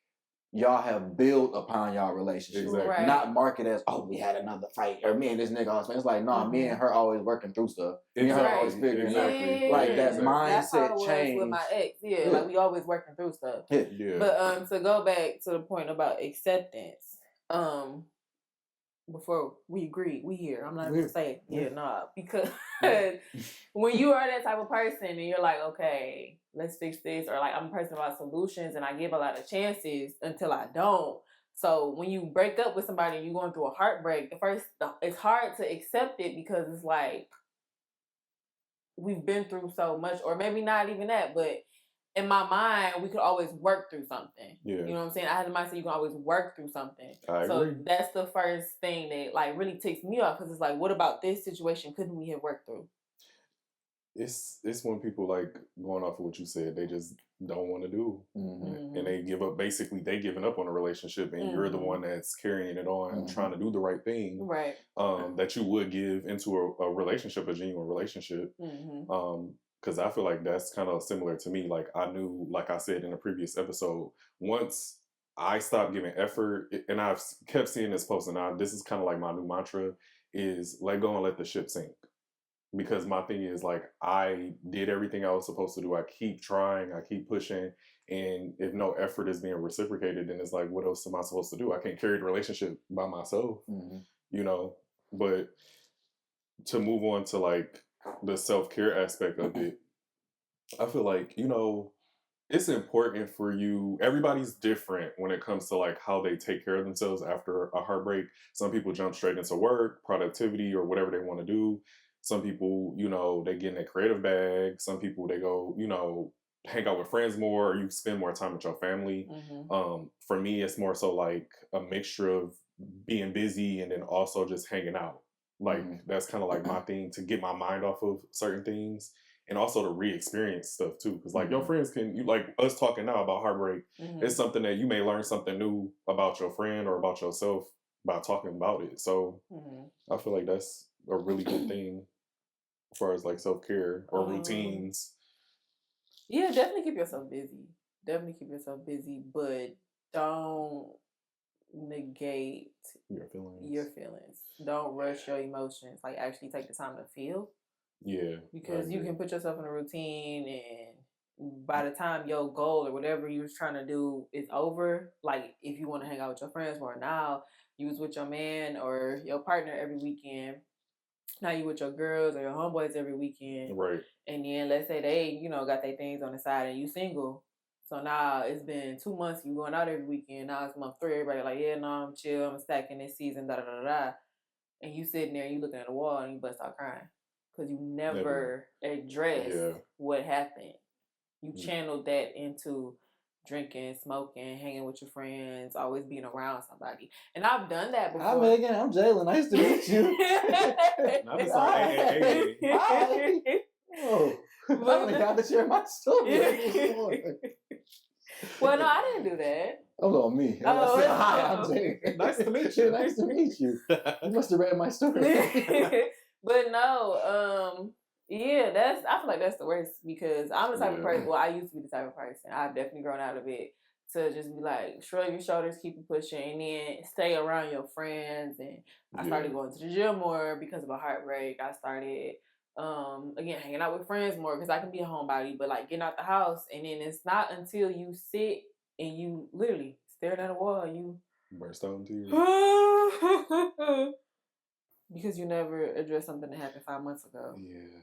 y'all have built upon y'all relationship. exactly. Right. Not market as, oh, we had another fight, or me and this nigga always. It's like, nah, me and Mhm. her always working through stuff. Me and her Exactly. always figuring out. Exactly. Like that Yeah, Exactly. that's how it mindset was with change. my ex. Yeah, Yeah. like we always working through stuff. Yeah. Yeah. But to go back to the point about acceptance, before we agree, we here. I'm not Yeah. gonna say Yeah. nah, because Yeah. when you are that type of person and you're like, okay, let's fix this, or like I'm a person about solutions and I give a lot of chances until I don't. So when you break up with somebody and you're going through a heartbreak, it's hard to accept it because it's like we've been through so much, or maybe not even that, but in my mind, we could always work through something. Yeah. You know what I'm saying? I had in mind, so you can always work through something. I So agree. that's the first thing that like really takes me off, because it's like, what about this situation couldn't we have worked through? It's when people like going off of what you said, they just don't want to do, Mm-hmm. and they give up. Basically, they giving up on a relationship, and you're the one that's carrying it on, trying to do the right thing. Right. That you would give into a relationship, a genuine relationship. Because I feel like that's kind of similar to me. Like I knew, like I said in a previous episode, once I stopped giving effort, and I've kept seeing this post, and this is kind of like my new mantra: is let go and let the ship sink. Because my thing is like I did everything I was supposed to do. I keep trying, I keep pushing, and if no effort is being reciprocated, then it's like, what else am I supposed to do? I can't carry the relationship by myself, you know. But to move on to like the self-care aspect of it, I feel like, it's important for you. Everybody's different when it comes to like how they take care of themselves after a heartbreak. Some people jump straight into work, productivity, or whatever they want to do. Some people, they get in a creative bag. Some people, they go, hang out with friends more, or you spend more time with your family. For me, it's more so like a mixture of being busy and then also just hanging out. Like that's kind of like my thing, to get my mind off of certain things, and also to re-experience stuff too. Because like your friends you like us talking now about heartbreak. It's something that you may learn something new about your friend or about yourself by talking about it. So I feel like that's a really good thing as far as like self-care or routines. Yeah, definitely keep yourself busy. Definitely keep yourself busy, but don't negate Your feelings. your feelings. Don't rush your emotions. Like actually take the time to feel. Yeah. Because you can put yourself in a routine, and by the time your goal or whatever you was trying to do is over, like if you want to hang out with your friends more now, you was with your man or your partner every weekend. Now you with your girls or your homeboys every weekend. Right. And then let's say they, got their things on the side and you single. So now it's been 2 months, you going out every weekend. Now it's month 3, everybody like, yeah, no, I'm chill, I'm stacking this season, da da da da. And you sitting there, you looking at the wall, and you bust out crying because you never addressed what happened. You channeled that into drinking, smoking, hanging with your friends, always being around somebody. And I've done that before. Hi, Megan. I'm Jalen. Nice to meet you. Hi. Oh, I only got to share my story. Well, no, I didn't do that. Oh, on me. Oh, I said, hi, I'm Jalen. Nice to meet you. Nice to meet you. You must have read my story. But no, yeah, I feel like that's the worst, because I'm the type of person, well, I used to be the type of person, I've definitely grown out of it, to just be like, shrug your shoulders, keep it pushing, and then stay around your friends. And I started going to the gym more because of a heartbreak. I started, again, hanging out with friends more because I can be a homebody, but like getting out the house, and then it's not until you sit and you literally staring at a wall and you burst out in tears. Because you never addressed something that happened 5 months ago. Yeah.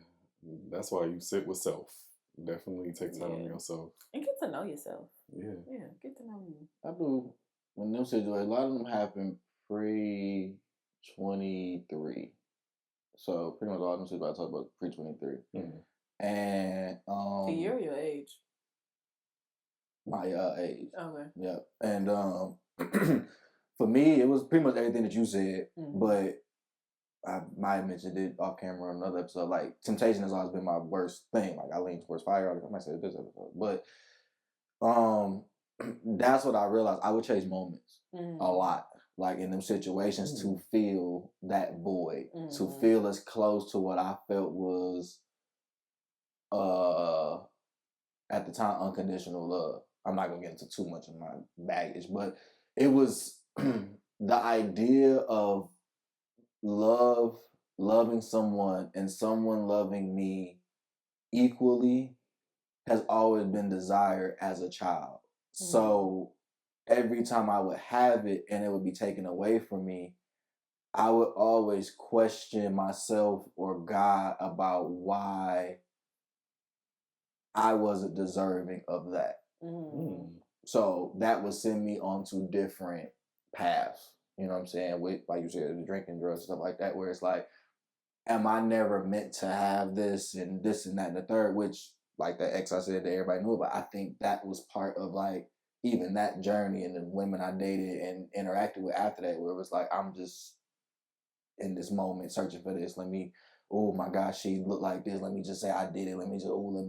That's why you sit with self. Definitely take time on yourself. And get to know yourself. Yeah. Yeah, get to know you. I do. When them situations, a lot of them happen pre 23. So pretty much all them situations I talk about pre 23. And The year or your age? my age. Okay. Yep. And for me, it was pretty much everything that you said, but I might have mentioned it off camera on another episode. Like, temptation has always been my worst thing. Like, I lean towards fire. I might say it this episode, but that's what I realized. I would chase moments a lot, like in them situations, to fill that void, to feel as close to what I felt was, at the time, unconditional love. I'm not gonna get into too much of my baggage, but it was the idea of loving someone and someone loving me equally has always been desired as a child. So every time I would have it and it would be taken away from me, I would always question myself or God about why I wasn't deserving of that. So that would send me onto different paths. You know what I'm saying? With, like you said, the drinking, drugs, stuff like that, where it's like, am I never meant to have this and this and that and the third, which, like the ex I said that everybody knew about, I think that was part of like even that journey and the women I dated and interacted with after that, where it was like, I'm just in this moment searching for this. Oh my gosh, she looked like this. Let me just say I did it. Let me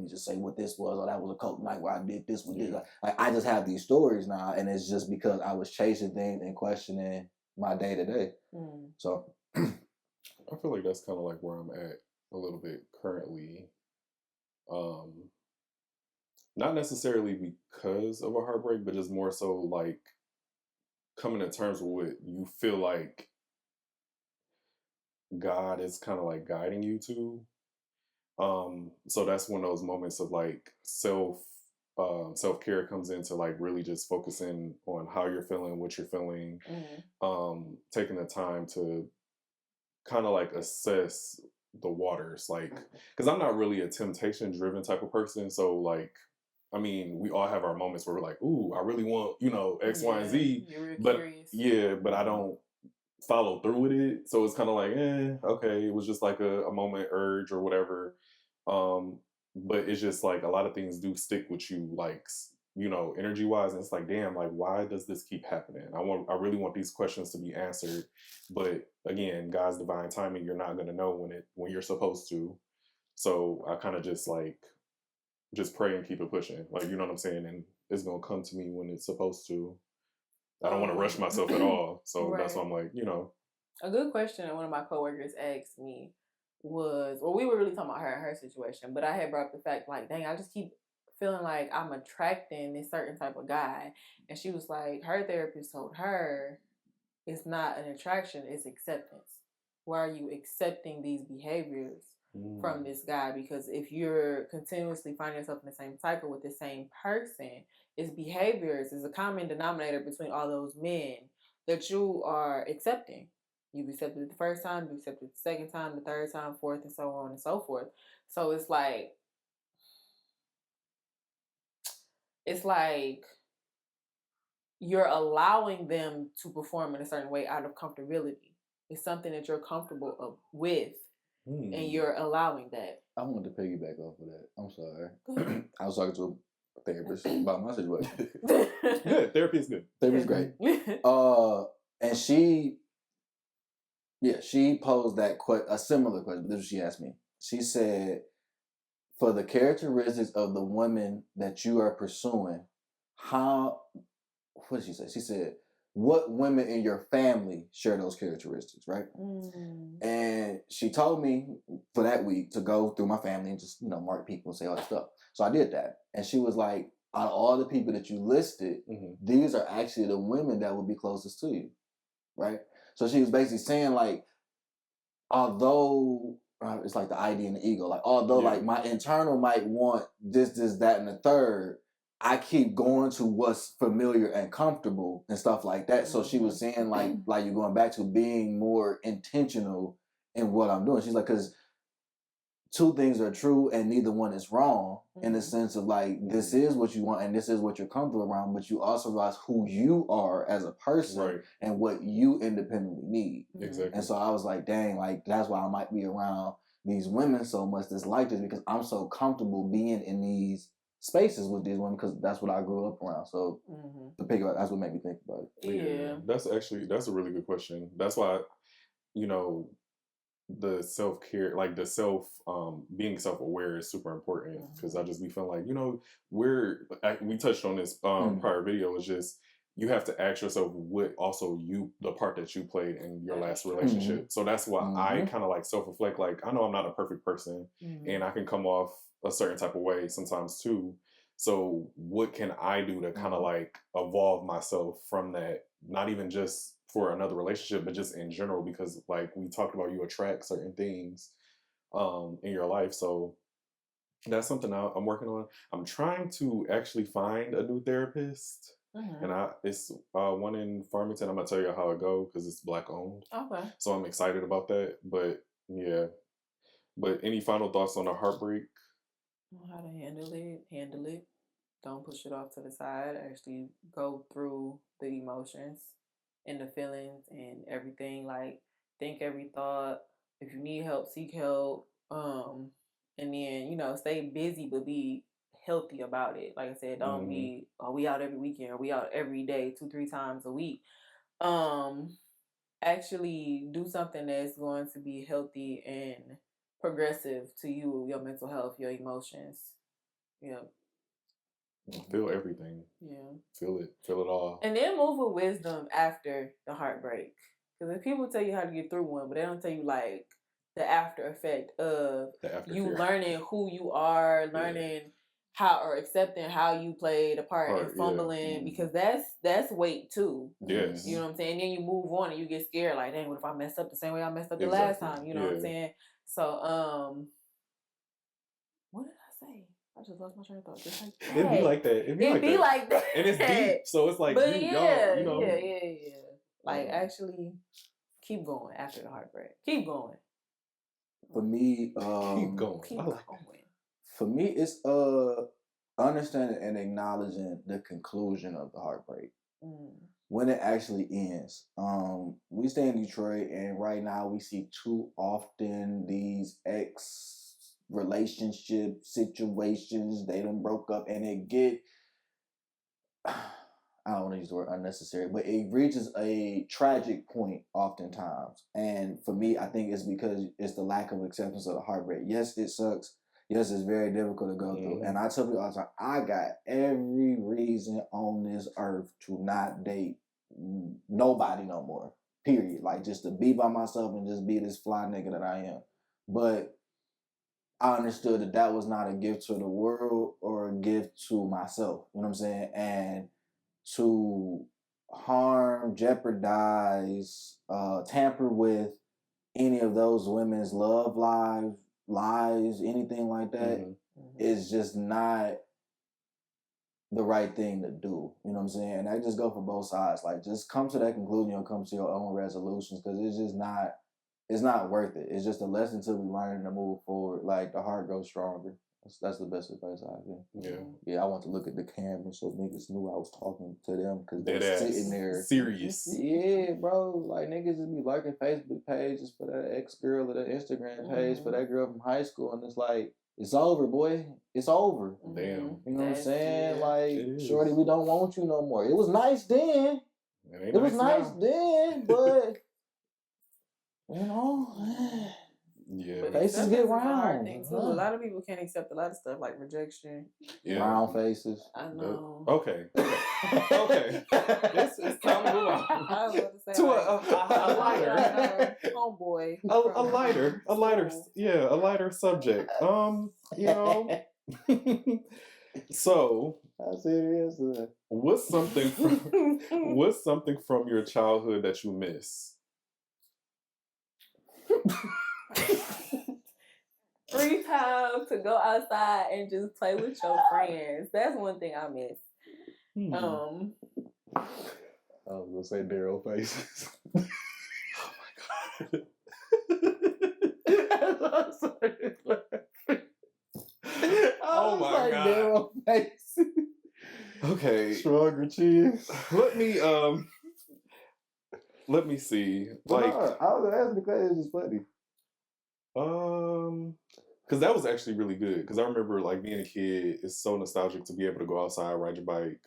just say what this was. Oh, that was a cult night where I did this with this. Like, I just have these stories now, and it's just because I was chasing things and questioning my day to day. So I feel like that's kind of like where I'm at a little bit currently. Not necessarily because of a heartbreak, but just more so like coming to terms with what you feel like God is kind of like guiding you to. So that's one of those moments of like self-care comes into like really just focusing on how you're feeling, what you're feeling, taking the time to kind of like assess the waters, like, because I'm not really a temptation driven type of person. So like, I mean, we all have our moments where we're like, ooh, I really want, X, Y, and Z. But curious. But I don't follow through with it. So it's kind of like, okay, it was just like a moment urge or whatever. But it's just like a lot of things do stick with you, like, energy wise. And it's like, damn, like, why does this keep happening? I really want these questions to be answered. But again, God's divine timing, you're not going to know when you're supposed to. So I kind of just pray and keep it pushing. Like, you know what I'm saying? And it's going to come to me when it's supposed to. I don't want to rush myself at all. So that's why I'm like, A good question that one of my coworkers asked me was, well, we were really talking about her and her situation, but I had brought up the fact, like, dang, I just keep feeling like I'm attracting this certain type of guy. And she was like, her therapist told her it's not an attraction, it's acceptance. Why are you accepting these behaviors from this guy? Because if you're continuously finding yourself in the same cycle with the same person, it's behaviors is a common denominator between all those men that you are accepting. You've accepted it the first time, you've accepted it the second time, the third time, fourth, and so on and so forth. So it's like you're allowing them to perform in a certain way out of comfortability. It's something that you're comfortable with, and you're allowing that. I want to piggyback off of that. I'm sorry. I was talking to a therapist about my situation. Good. Therapy is good. Therapy is great. And she posed a similar question, but this is what she asked me. She said, for the characteristics of the women that you are pursuing, what did she say? She said, what women in your family share those characteristics, right? And she told me for that week to go through my family and just, mark people and say all that stuff. So I did that. And she was like, out of all the people that you listed, these are actually the women that would be closest to you, right? So she was basically saying, like, although it's like the ID and the ego, like, although like my internal might want this, that, and the third, I keep going to what's familiar and comfortable and stuff like that. So she was saying, like you're going back to being more intentional in what I'm doing. She's like, because two things are true and neither one is wrong, in the sense of like, this is what you want and this is what you're comfortable around, but you also realize who you are as a person and what you independently need. Exactly. And so I was like, dang, like, that's why I might be around these women so much that's like this, because I'm so comfortable being in these spaces with these women because that's what I grew up around. So to pick up, that's what made me think about it. Yeah. That's a really good question. That's why, you know, the self-care, like the being self-aware is super important, because I just be feeling like, you know, we touched on this prior video, is just you have to ask yourself what also the part that you played in your last relationship. So that's why I kind of like self-reflect, like I know I'm not a perfect person and I can come off a certain type of way sometimes too. So what can I do to kind of like evolve myself from that, not even just for another relationship, but just in general, because like we talked about, you attract certain things in your life. So that's something I'm working on. I'm trying to actually find a new therapist, and it's one in Farmington. I'm gonna tell you how it go because it's Black owned. Okay. So I'm excited about that. But yeah. But any final thoughts on the heartbreak? How to handle it. Don't push it off to the side. Actually go through the emotions and the feelings and everything. Like, think every thought. If you need help, seek help. And then, you know, stay busy but be healthy about it. Like I said, don't be, oh, we out every weekend or we out every day, 2-3 times a week. Actually do something that's going to be healthy and progressive to you, your mental health, your emotions. Yeah. Feel everything. Yeah. Feel it all. And then move with wisdom after the heartbreak. Because if people tell you how to get through one, but they don't tell you like the after effect of you learning who you are, learning how, or accepting how you played a part and fumbling, because that's weight too. Yes. You know what I'm saying? And then you move on and you get scared, like, dang, what if I mess up the same way I messed up the last time? You know what I'm saying? So what did I say? I just lost my train of thought. Just like that. It'd be like that. It'd be like that. And it's deep. So it's like, but y'all, you know. Yeah. Like, actually keep going after the heartbreak. Keep going. For me, keep going. Keep going. For me, it's understanding and acknowledging the conclusion of the heartbreak. When it actually ends. We stay in Detroit, and right now we see too often these relationship situations. They done broke up, and it get, I don't want to use the word unnecessary, but it reaches a tragic point oftentimes. And for me, I think it's because it's the lack of acceptance of the heartbreak. Yes, it sucks. Yes, it's very difficult to go through. And I tell people all the time, I got every reason on this earth to not date nobody no more. Period. Like, just to be by myself and just be this fly nigga that I am. But I understood that that was not a gift to the world or a gift to myself. You know what I'm saying? And to harm, jeopardize, tamper with any of those women's love lives, anything like that, is just not the right thing to do. You know what I'm saying? And I just go for both sides. Like, just come to that conclusion or come to your own resolutions, because it's just not, it's not worth it. It's just a lesson to be learning to move forward. Like, the heart grows stronger. That's the best advice I have. Yeah, I want to look at the camera so niggas knew I was talking to them, because they're sitting there serious. Yeah, bro. Like, niggas just be liking Facebook pages for that ex-girl or the Instagram page for that girl from high school, and it's like, it's over, boy. It's over. Damn. You know what I'm saying? Like, shorty, we don't want you no more. It was nice then. It was nice then, but you know, faces get round. A lot of people can't accept a lot of stuff, like rejection. Round faces. I know. Okay. It's time to move on. I was about to say, to a lighter, homeboy, a lighter subject. You know. So, how serious is that? What's something from your childhood that you miss? Free time to go outside and just play with your friends. That's one thing I miss. I was gonna say Daryl faces. Oh my god! Daryl faces. Okay, stronger cheese. Let me see. Like, I was asking the question. It's just funny. because that was actually really good. Because I remember like being a kid, it's so nostalgic to be able to go outside, ride your bike,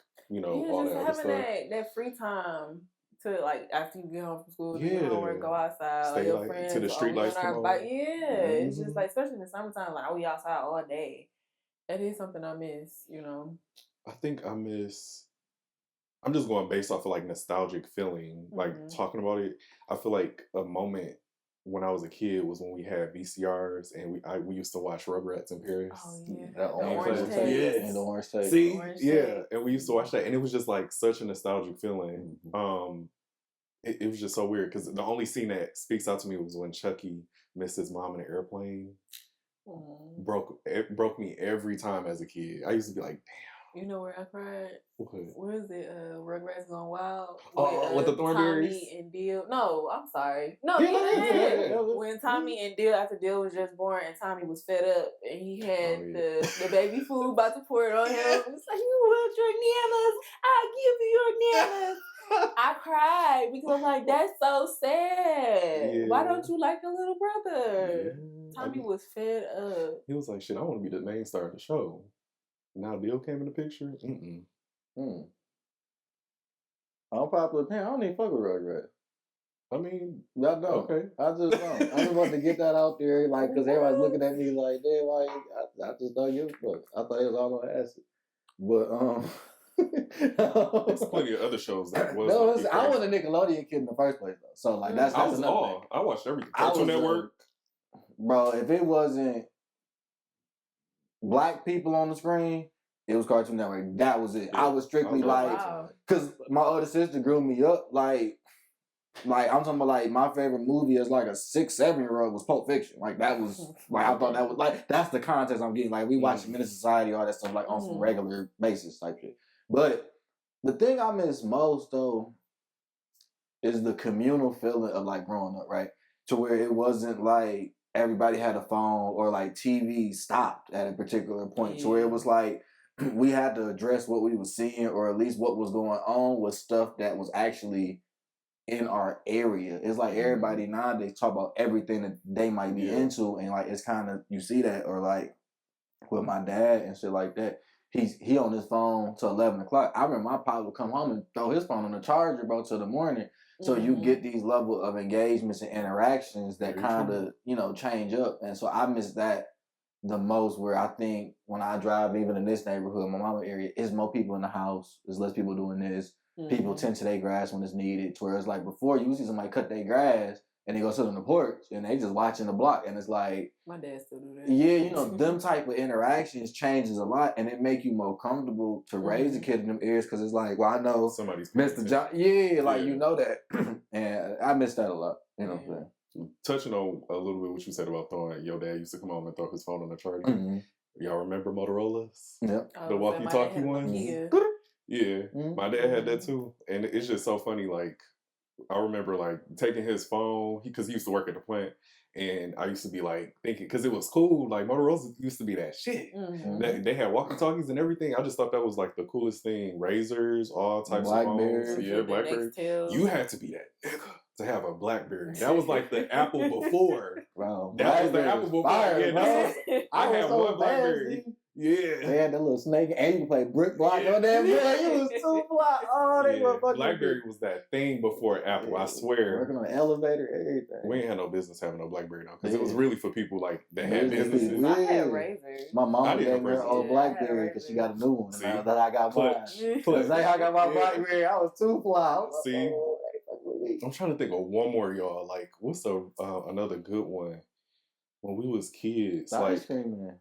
all just that other having stuff. that free time to like after you get home from school, do your Yeah, homework, go outside, or stay your like friends, till the or street we lights on come our bike. on. Yeah, it's just like especially in the summertime, like we outside all day. That is something I miss. I think I miss. I'm just going based off of like nostalgic feeling, like talking about it. I feel like a moment when I was a kid was when we had VCRs and we used to watch Rugrats in Paris. Oh yeah, That the orange taste. taste. And the orange taste. See, Orange yeah, taste. and we used to watch that, and it was just like such a nostalgic feeling. It was just so weird because the only scene that speaks out to me was when Chucky missed his mom in an airplane. Broke me every time as a kid. I used to be like, damn. You know where I cried? What? Where is it? Rugrats Gone Wild. With the Thornberries? Tommy and Dill. No, I'm sorry. No, Yeah. When Tommy and Dill, after Dill was just born, and Tommy was fed up, and he had the baby food about to pour it on him. It's like, you want your nanas? I'll give you your nanas. I cried because I'm like, that's so sad. Yeah. Why don't you like the little brother? Yeah. Tommy was fed up. He was like, shit, I want to be the main star of the show. Now Bill came in the picture. Unpopular opinion. I don't even fuck with Rugrats. I mean, I don't. Okay. I just don't. I just want to get that out there, like, because everybody's looking at me like, damn, why? I just don't give a fuck. I thought it was all on acid, but there's plenty of other shows that was. No, I was a Nickelodeon kid in the first place, though. So like that's I was another all. thing. I watched everything. Cartoon Network. Bro, if it wasn't black people on the screen, it was Cartoon Network. That was it. Yeah. I was strictly because my older sister grew me up like I'm talking about like my favorite movie as like a 6-7-year-old was Pulp Fiction. Like that was like I thought that was like that's the context I'm getting. Like we watch Menace Society, all that stuff like on some regular basis type shit. But the thing I miss most though is the communal feeling of like growing up, right? To where it wasn't like everybody had a phone or like TV stopped at a particular point. To where it was like we had to address what we were seeing or at least what was going on with stuff that was actually in our area. It's like everybody nowadays talk about everything that they might be into, and like it's kind of you see that, or like with my dad and shit like that. He on his phone till 11 o'clock. I remember my pop would come home and throw his phone on the charger, bro, till the morning. So you get these level of engagements and interactions that kind of change up, and so I miss that the most. Where I think when I drive, even in this neighborhood, my mama area, is more people in the house. There's less people doing this. People tend to their grass when it's needed. Whereas like before, you see somebody cut their grass and they go sit on the porch and they just watching the block, and it's like my dad still do that. Yeah, them type of interactions changes a lot, and it make you more comfortable to raise a kid in them areas because it's like, well, I know somebody's Mr. John. You know that, and I miss that a lot. You know what I'm saying? Touching on a little bit what you said about throwing, your dad used to come home and throw his phone on the charger. Y'all remember Motorola's? Yep. The walkie-talkie ones? Yeah, my dad had that too, and it's just so funny. Like, I remember like taking his phone because he used to work at the plant, and I used to be like thinking because it was cool. Like Motorola used to be that shit. They had walkie-talkies and everything. I just thought that was like the coolest thing. Razors, all types of phones. Yeah, BlackBerry. You had to be that nigga to have a BlackBerry. That was like the Apple before. Bro, that was the Apple before. Fire, I had one BlackBerry. Yeah. They had that little snake, and you could play brick block on that. It was too block. Oh, they were fucking. BlackBerry was that thing before Apple. I swear. Working on the elevator, everything. We ain't had no business having no BlackBerry though, because it was really for people like that had businesses. I had Razor. My mom gave me her old BlackBerry because she got a new one. See? That I got mine. Because I got my BlackBerry, I was too fly. See, I'm trying to think of one more, y'all. Like, what's another good one? When we was kids, the like Ice Cream Man.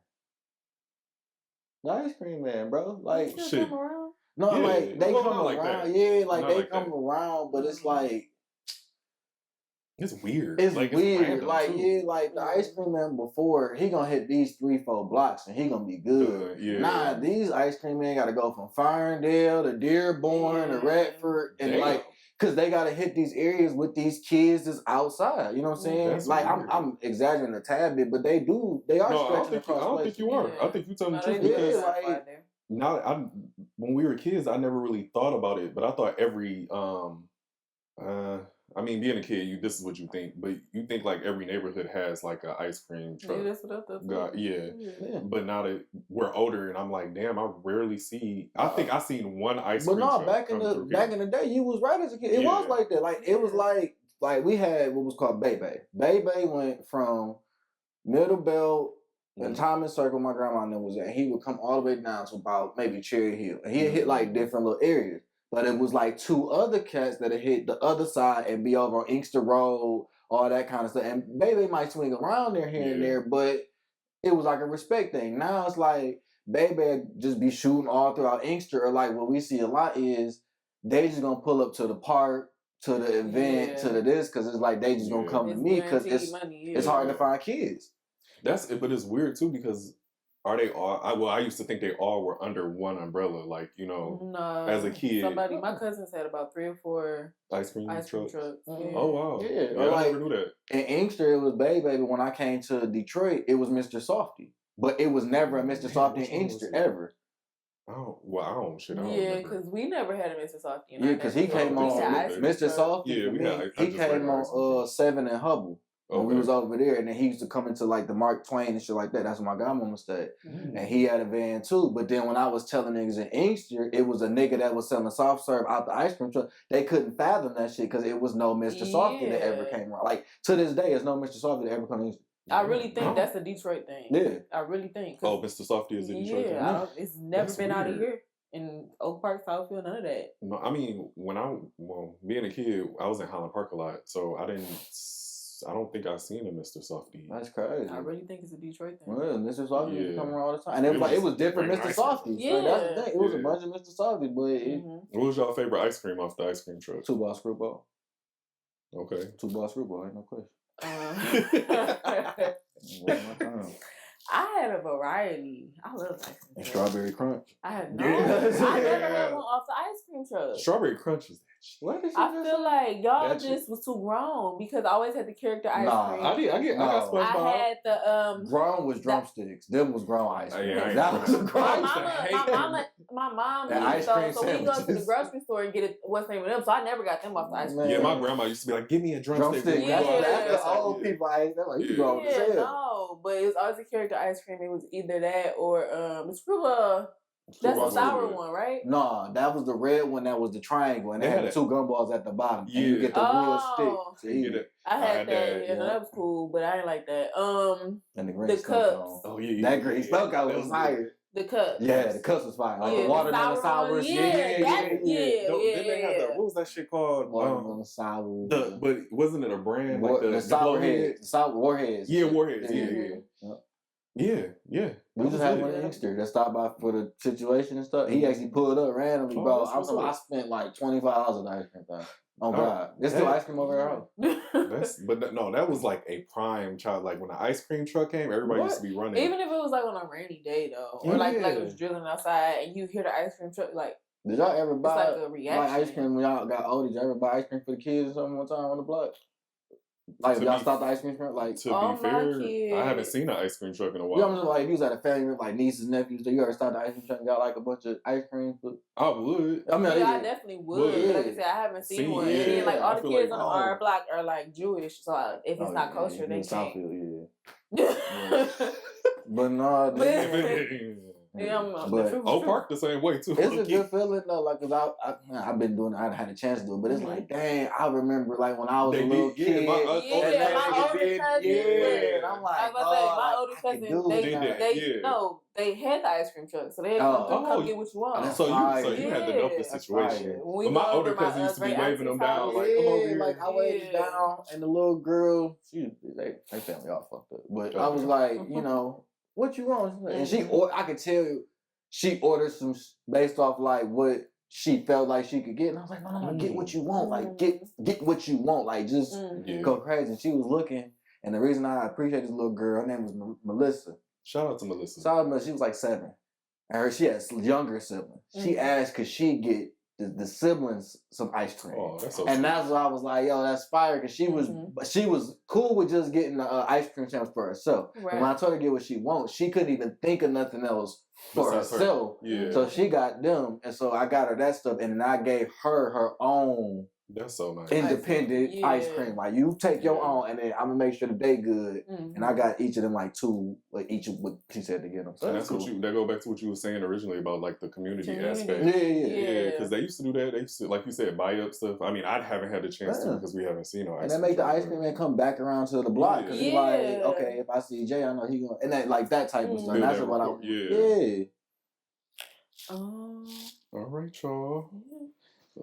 The Ice Cream Man, bro. Like, shit. Come around? No, like they come around. Like yeah, like they come around, but it's like it's weird. It's like, weird. It's like too. Like the Ice Cream Man before, he gonna hit these 3-4 blocks and he gonna be good. Nah, these Ice Cream Men gotta go from Ferndale to Dearborn to Redford, and like, cause they gotta hit these areas with these kids that's outside. You know what I'm saying? That's like weird. I'm exaggerating a tad bit, but they are stretching across. I don't think you are. I think you telling the truth because when we were kids, I never really thought about it, but I thought every I mean, being a kid, this is what you think, but you think like every neighborhood has like an ice cream truck. Yeah, that's what I thought. God, yeah. But now that we're older, and I'm like, damn, I rarely see. I think I seen one ice cream. But no, truck back in the day, you was right as a kid. It was like that. Like it was like we had what was called Bebe. Bebe went from Middle Belt and Thomas Circle. My grandma and them was at. He would come all the way down to about maybe Cherry Hill, and he'd hit like different little areas. But it was like 2 other cats that had hit the other side and be over on Inkster Road, all that kind of stuff. And Bebe might swing around there here and there, but it was like a respect thing. Now it's like Bebe just be shooting all throughout Inkster, or like what we see a lot is they just gonna pull up to the park, to the event, to the this, because it's like they just gonna come to me because it's hard to find kids. That's it, but it's weird too because are they all? I used to think they all were under one umbrella, like No, as a kid. My cousins had about 3 or 4 ice cream trucks. Yeah. Oh wow, yeah, I never knew that. In Inkster, it was Baby. When I came to Detroit, it was Mr. Softy, but it was never a Mr. Softy in Inkster ever. Yeah, because we never had a Mr. Softy. Yeah, because he came on Mr. Softy. Yeah, he came on 7 and Hubble. When we was over there, and then he used to come into like the Mark Twain and shit like that. That's where my godmama stayed. And he had a van too. But then when I was telling niggas in Inkster, it was a nigga that was selling soft serve out the ice cream truck. They couldn't fathom that shit because it was no Mr. Softy that ever came around. Like to this day, there's no Mr. Softy that ever come to Inkster. I really think that's a Detroit thing. Yeah. I really think. Mr. Softy is a Detroit thing? Yeah, it's never been out of here. In Oak Park, Southfield, none of that. No, I mean, being a kid, I was in Highland Park a lot, so I don't think I've seen a Mr. Softy. That's crazy. I really think it's a Detroit thing. Well, Mr. Softy used to come around all the time. And it was different Mr. Softies. Yeah. So that's the thing. It was a bunch of Mr. Softies, but What was y'all favorite ice cream off the ice cream truck? 2-bar screwball. Okay. 2-bar screwball, ain't no question. I had a variety. I love ice cream. And strawberry crunch. I had no. I never had one off the ice cream truck. Strawberry crunch is that shit. What is I feel like y'all just was too grown because I always had the character ice cream. I got SpongeBob. I had the grown was drumsticks. Them was grown ice cream. That was grown. My mom ice cream so we go to the grocery store and get what's the name of them. So I never got them off the ice cream. Yeah, my grandma used to be like, "Give me a drumstick." That's the old people. You grown as hell. No, but it was always a character ice cream. It was either that or the screwball. That's the sour one, right? No, that was the red one. That was the triangle, and they had the 2 gumballs at the bottom. And you get the wood stick. I had that. Yeah, no, that was cool, but I didn't like that. And the green cups. Oh yeah, that green stuck out was fire. The cups. Yeah, the cups was fire. Like the watermelon sours. Yeah. Didn't they have what was that shit called? Watermelon sours. But wasn't it a brand like the sour heads? Sour warheads. Yeah, warheads. Yeah. We just had one in Inkster that stopped by for the situation and stuff. He actually pulled up randomly, bro. I spent like $25 on the ice cream thing. Oh God, there's still ice cream over our house. That was like a prime child. Like when the ice cream truck came, everybody used to be running. Even if it was like on a rainy day though, or like it was drilling outside and you hear the ice cream truck, like. Did y'all ever buy like a reaction. ice cream when y'all got older? Did y'all ever buy ice cream for the kids or something one time on the block? Like y'all stopped the ice cream truck? Like to be fair, I haven't seen an ice cream truck in a while. You know what I'm saying? Like you was at a family like nieces, nephews. You ever stopped the ice cream truck and got like a bunch of ice cream? I would. I mean, I definitely would. But like I said, I haven't seen one. And then like all the kids on our block are like Jewish, so if it's not kosher, they can't. But no, Oak Park the same way too. It's a good feeling though, like cause I've been doing it. I had a chance to do it, but it's like, dang, I remember like when I was a little kid. My older cousin. I'm like, my older cousin, they had the ice cream truck, so they had to come get what you want. So you had the dopest situation. But my older cousin used to be waving them down, like, come over here. Like I waved down, and the little girl, they family all fucked up. But I was like, what you want? And I could tell you, she ordered some based off like what she felt like she could get. And I was like, no, get what you want. Like, get what you want. Like, just go crazy. And she was looking. And the reason I appreciate this little girl, her name was Melissa. Shout out to Melissa. She was like 7. And she had younger siblings. She asked, could she get the siblings some ice cream? Oh, that's so and sweet. That's why I was like, yo, that's fire. Because she was cool with just getting the ice cream sandwich for herself. Right. And when I told her to get what she wants, she couldn't even think of nothing else for herself. Yeah. So she got them. And so I got her that stuff. And then I gave her own That's so nice. independent ice Yeah. cream. Like you take your Yeah. own, and then I'm gonna make sure that they good. Mhm. And I got each of them like two, like each of what she said to get them. So And that's that's cool. what that go back to what you were saying originally about like the community aspect. Yeah. Because they used to do that. They used to, like you said, buy up stuff. I mean, I haven't had the chance to Yeah. because we haven't seen no ice And then cream make the truck, ice but- cream man come back around to the block because he's like, Yeah. okay, if I see Jay, I know he gonna, and that like that type of stuff. Build That's that what I rapport. yeah. Um, All right, y'all. yeah.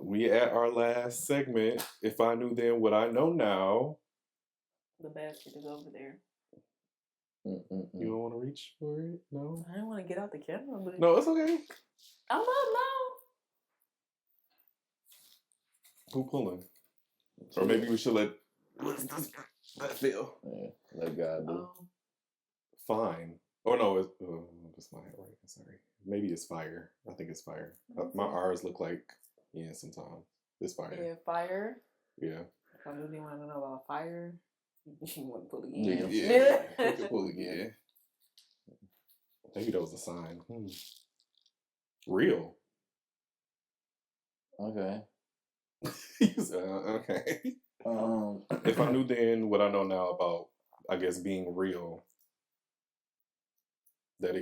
We at our last segment. If I knew then what I know now. The basket is over there. You don't want to reach for it? No? I didn't want to get out the camera, but No, it's okay. I'm up now. Who pulling? Or maybe we should let Phil. Yeah, let God do. Fine. Oh no, it's that's my handwriting. Sorry. Maybe it's fire. I think it's fire. My R's look like sometimes. It's fire. Yeah, fire. Yeah. If I really want to know about fire, you want to pull it Yeah. again. Yeah. We can pull again. Maybe that was a sign. Real. Okay. Okay. If I knew then what I know now about, I guess, being real, that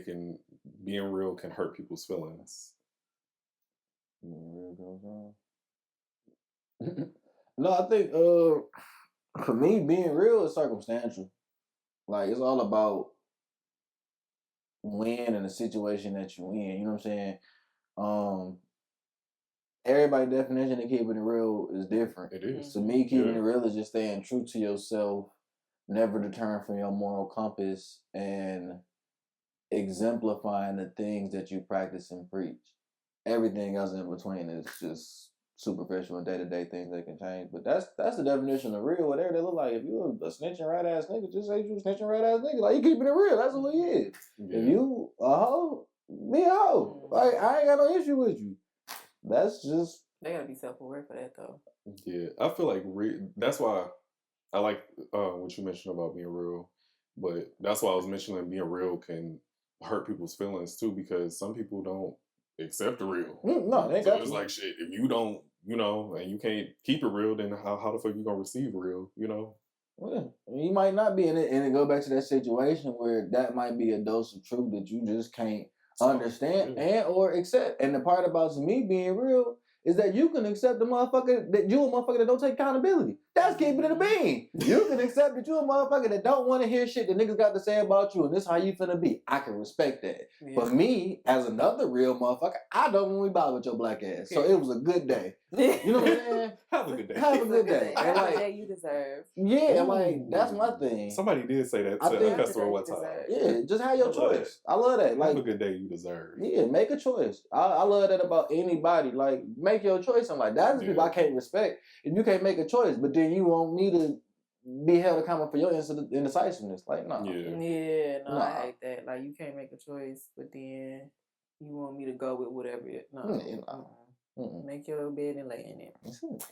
being real can hurt people's feelings. Real goes on. No, I think for me being real is circumstantial. Like it's all about when and the situation that you in. You know what I'm saying? Everybody's definition of keeping it real is different. It is. So me keeping Yeah. it real is just staying true to yourself, never to turn from your moral compass, and exemplifying the things that you practice and preach. Everything else in between is just superficial and day-to-day things that can change. But that's the definition of real. Whatever they look like. If you a snitching right ass nigga, just say you a snitching right ass nigga. Like you keeping it real. That's who he is. Yeah. If you a hoe, be a hoe. Like I ain't got no issue with you. That's just They gotta be self-aware for that though. Yeah, I feel like that's why I like what you mentioned about being real, but that's why I was mentioning being real can hurt people's feelings too, because some people don't accept the real. no, they So got it's to. like shit. If you don't, and you can't keep it real, then how the fuck you gonna receive real? Yeah. You might not be in it, and it go back to that situation where that might be a dose of truth that you just can't understand and or accept. And the part about me being real is that you can accept the motherfucker that you a motherfucker that don't take accountability. That's keeping it a bean. You can accept that you a motherfucker that don't want to hear shit that niggas got to say about you, and this how you finna be. I can respect that. Yeah. But me, as another real motherfucker, I don't want to be bothered with your black ass. So it was a good day. You know what I'm saying? Have a good day. Have a good day. Have And the like, day you deserve. yeah, like that's my thing. Somebody did say that I to think- a customer one Have the time. day you Yeah, just have your I love choice. I love that. Like, Have a good day you deserve. yeah, make a choice. I love that about anybody. Like, make your choice. I'm like, that's the people I can't respect. If you can't make a choice, but then you want me to be held accountable for your indecisiveness. Like, no. Yeah, no, Nah. I hate that. Like, you can't make a choice, but then you want me to go with whatever. No, Yeah, nah. Make your bed and lay in it.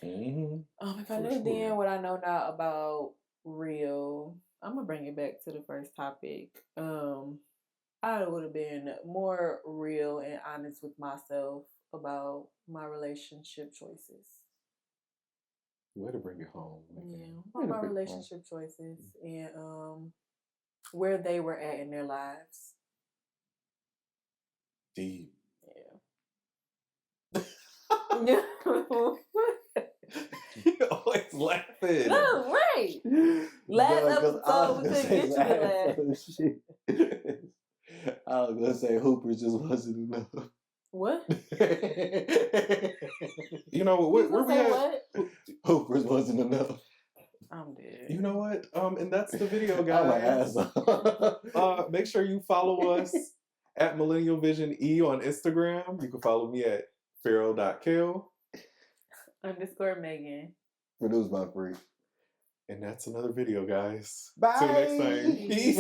Mm-hmm. If I For knew sure. then what I know now about real, I'm gonna bring it back to the first topic. I would have been more real and honest with myself about my relationship choices. Way to bring it home. Yeah, about my relationship choices and where they were at in their lives. Deep. Yeah. You always laughing. No, right. Last episode we couldn't get you to laugh. I was gonna say Hoopers just wasn't enough. What? You know You where we say at? what? Hoopers wasn't enough. I'm dead. You know what? And that's the video, I'm an guys. asshole. Make sure you follow us at Millennial Vision E on Instagram. You can follow me at Pharaoh.kill. _ Maegan. Produced by Freq. And that's another video, guys. Bye. Till next time. Peace.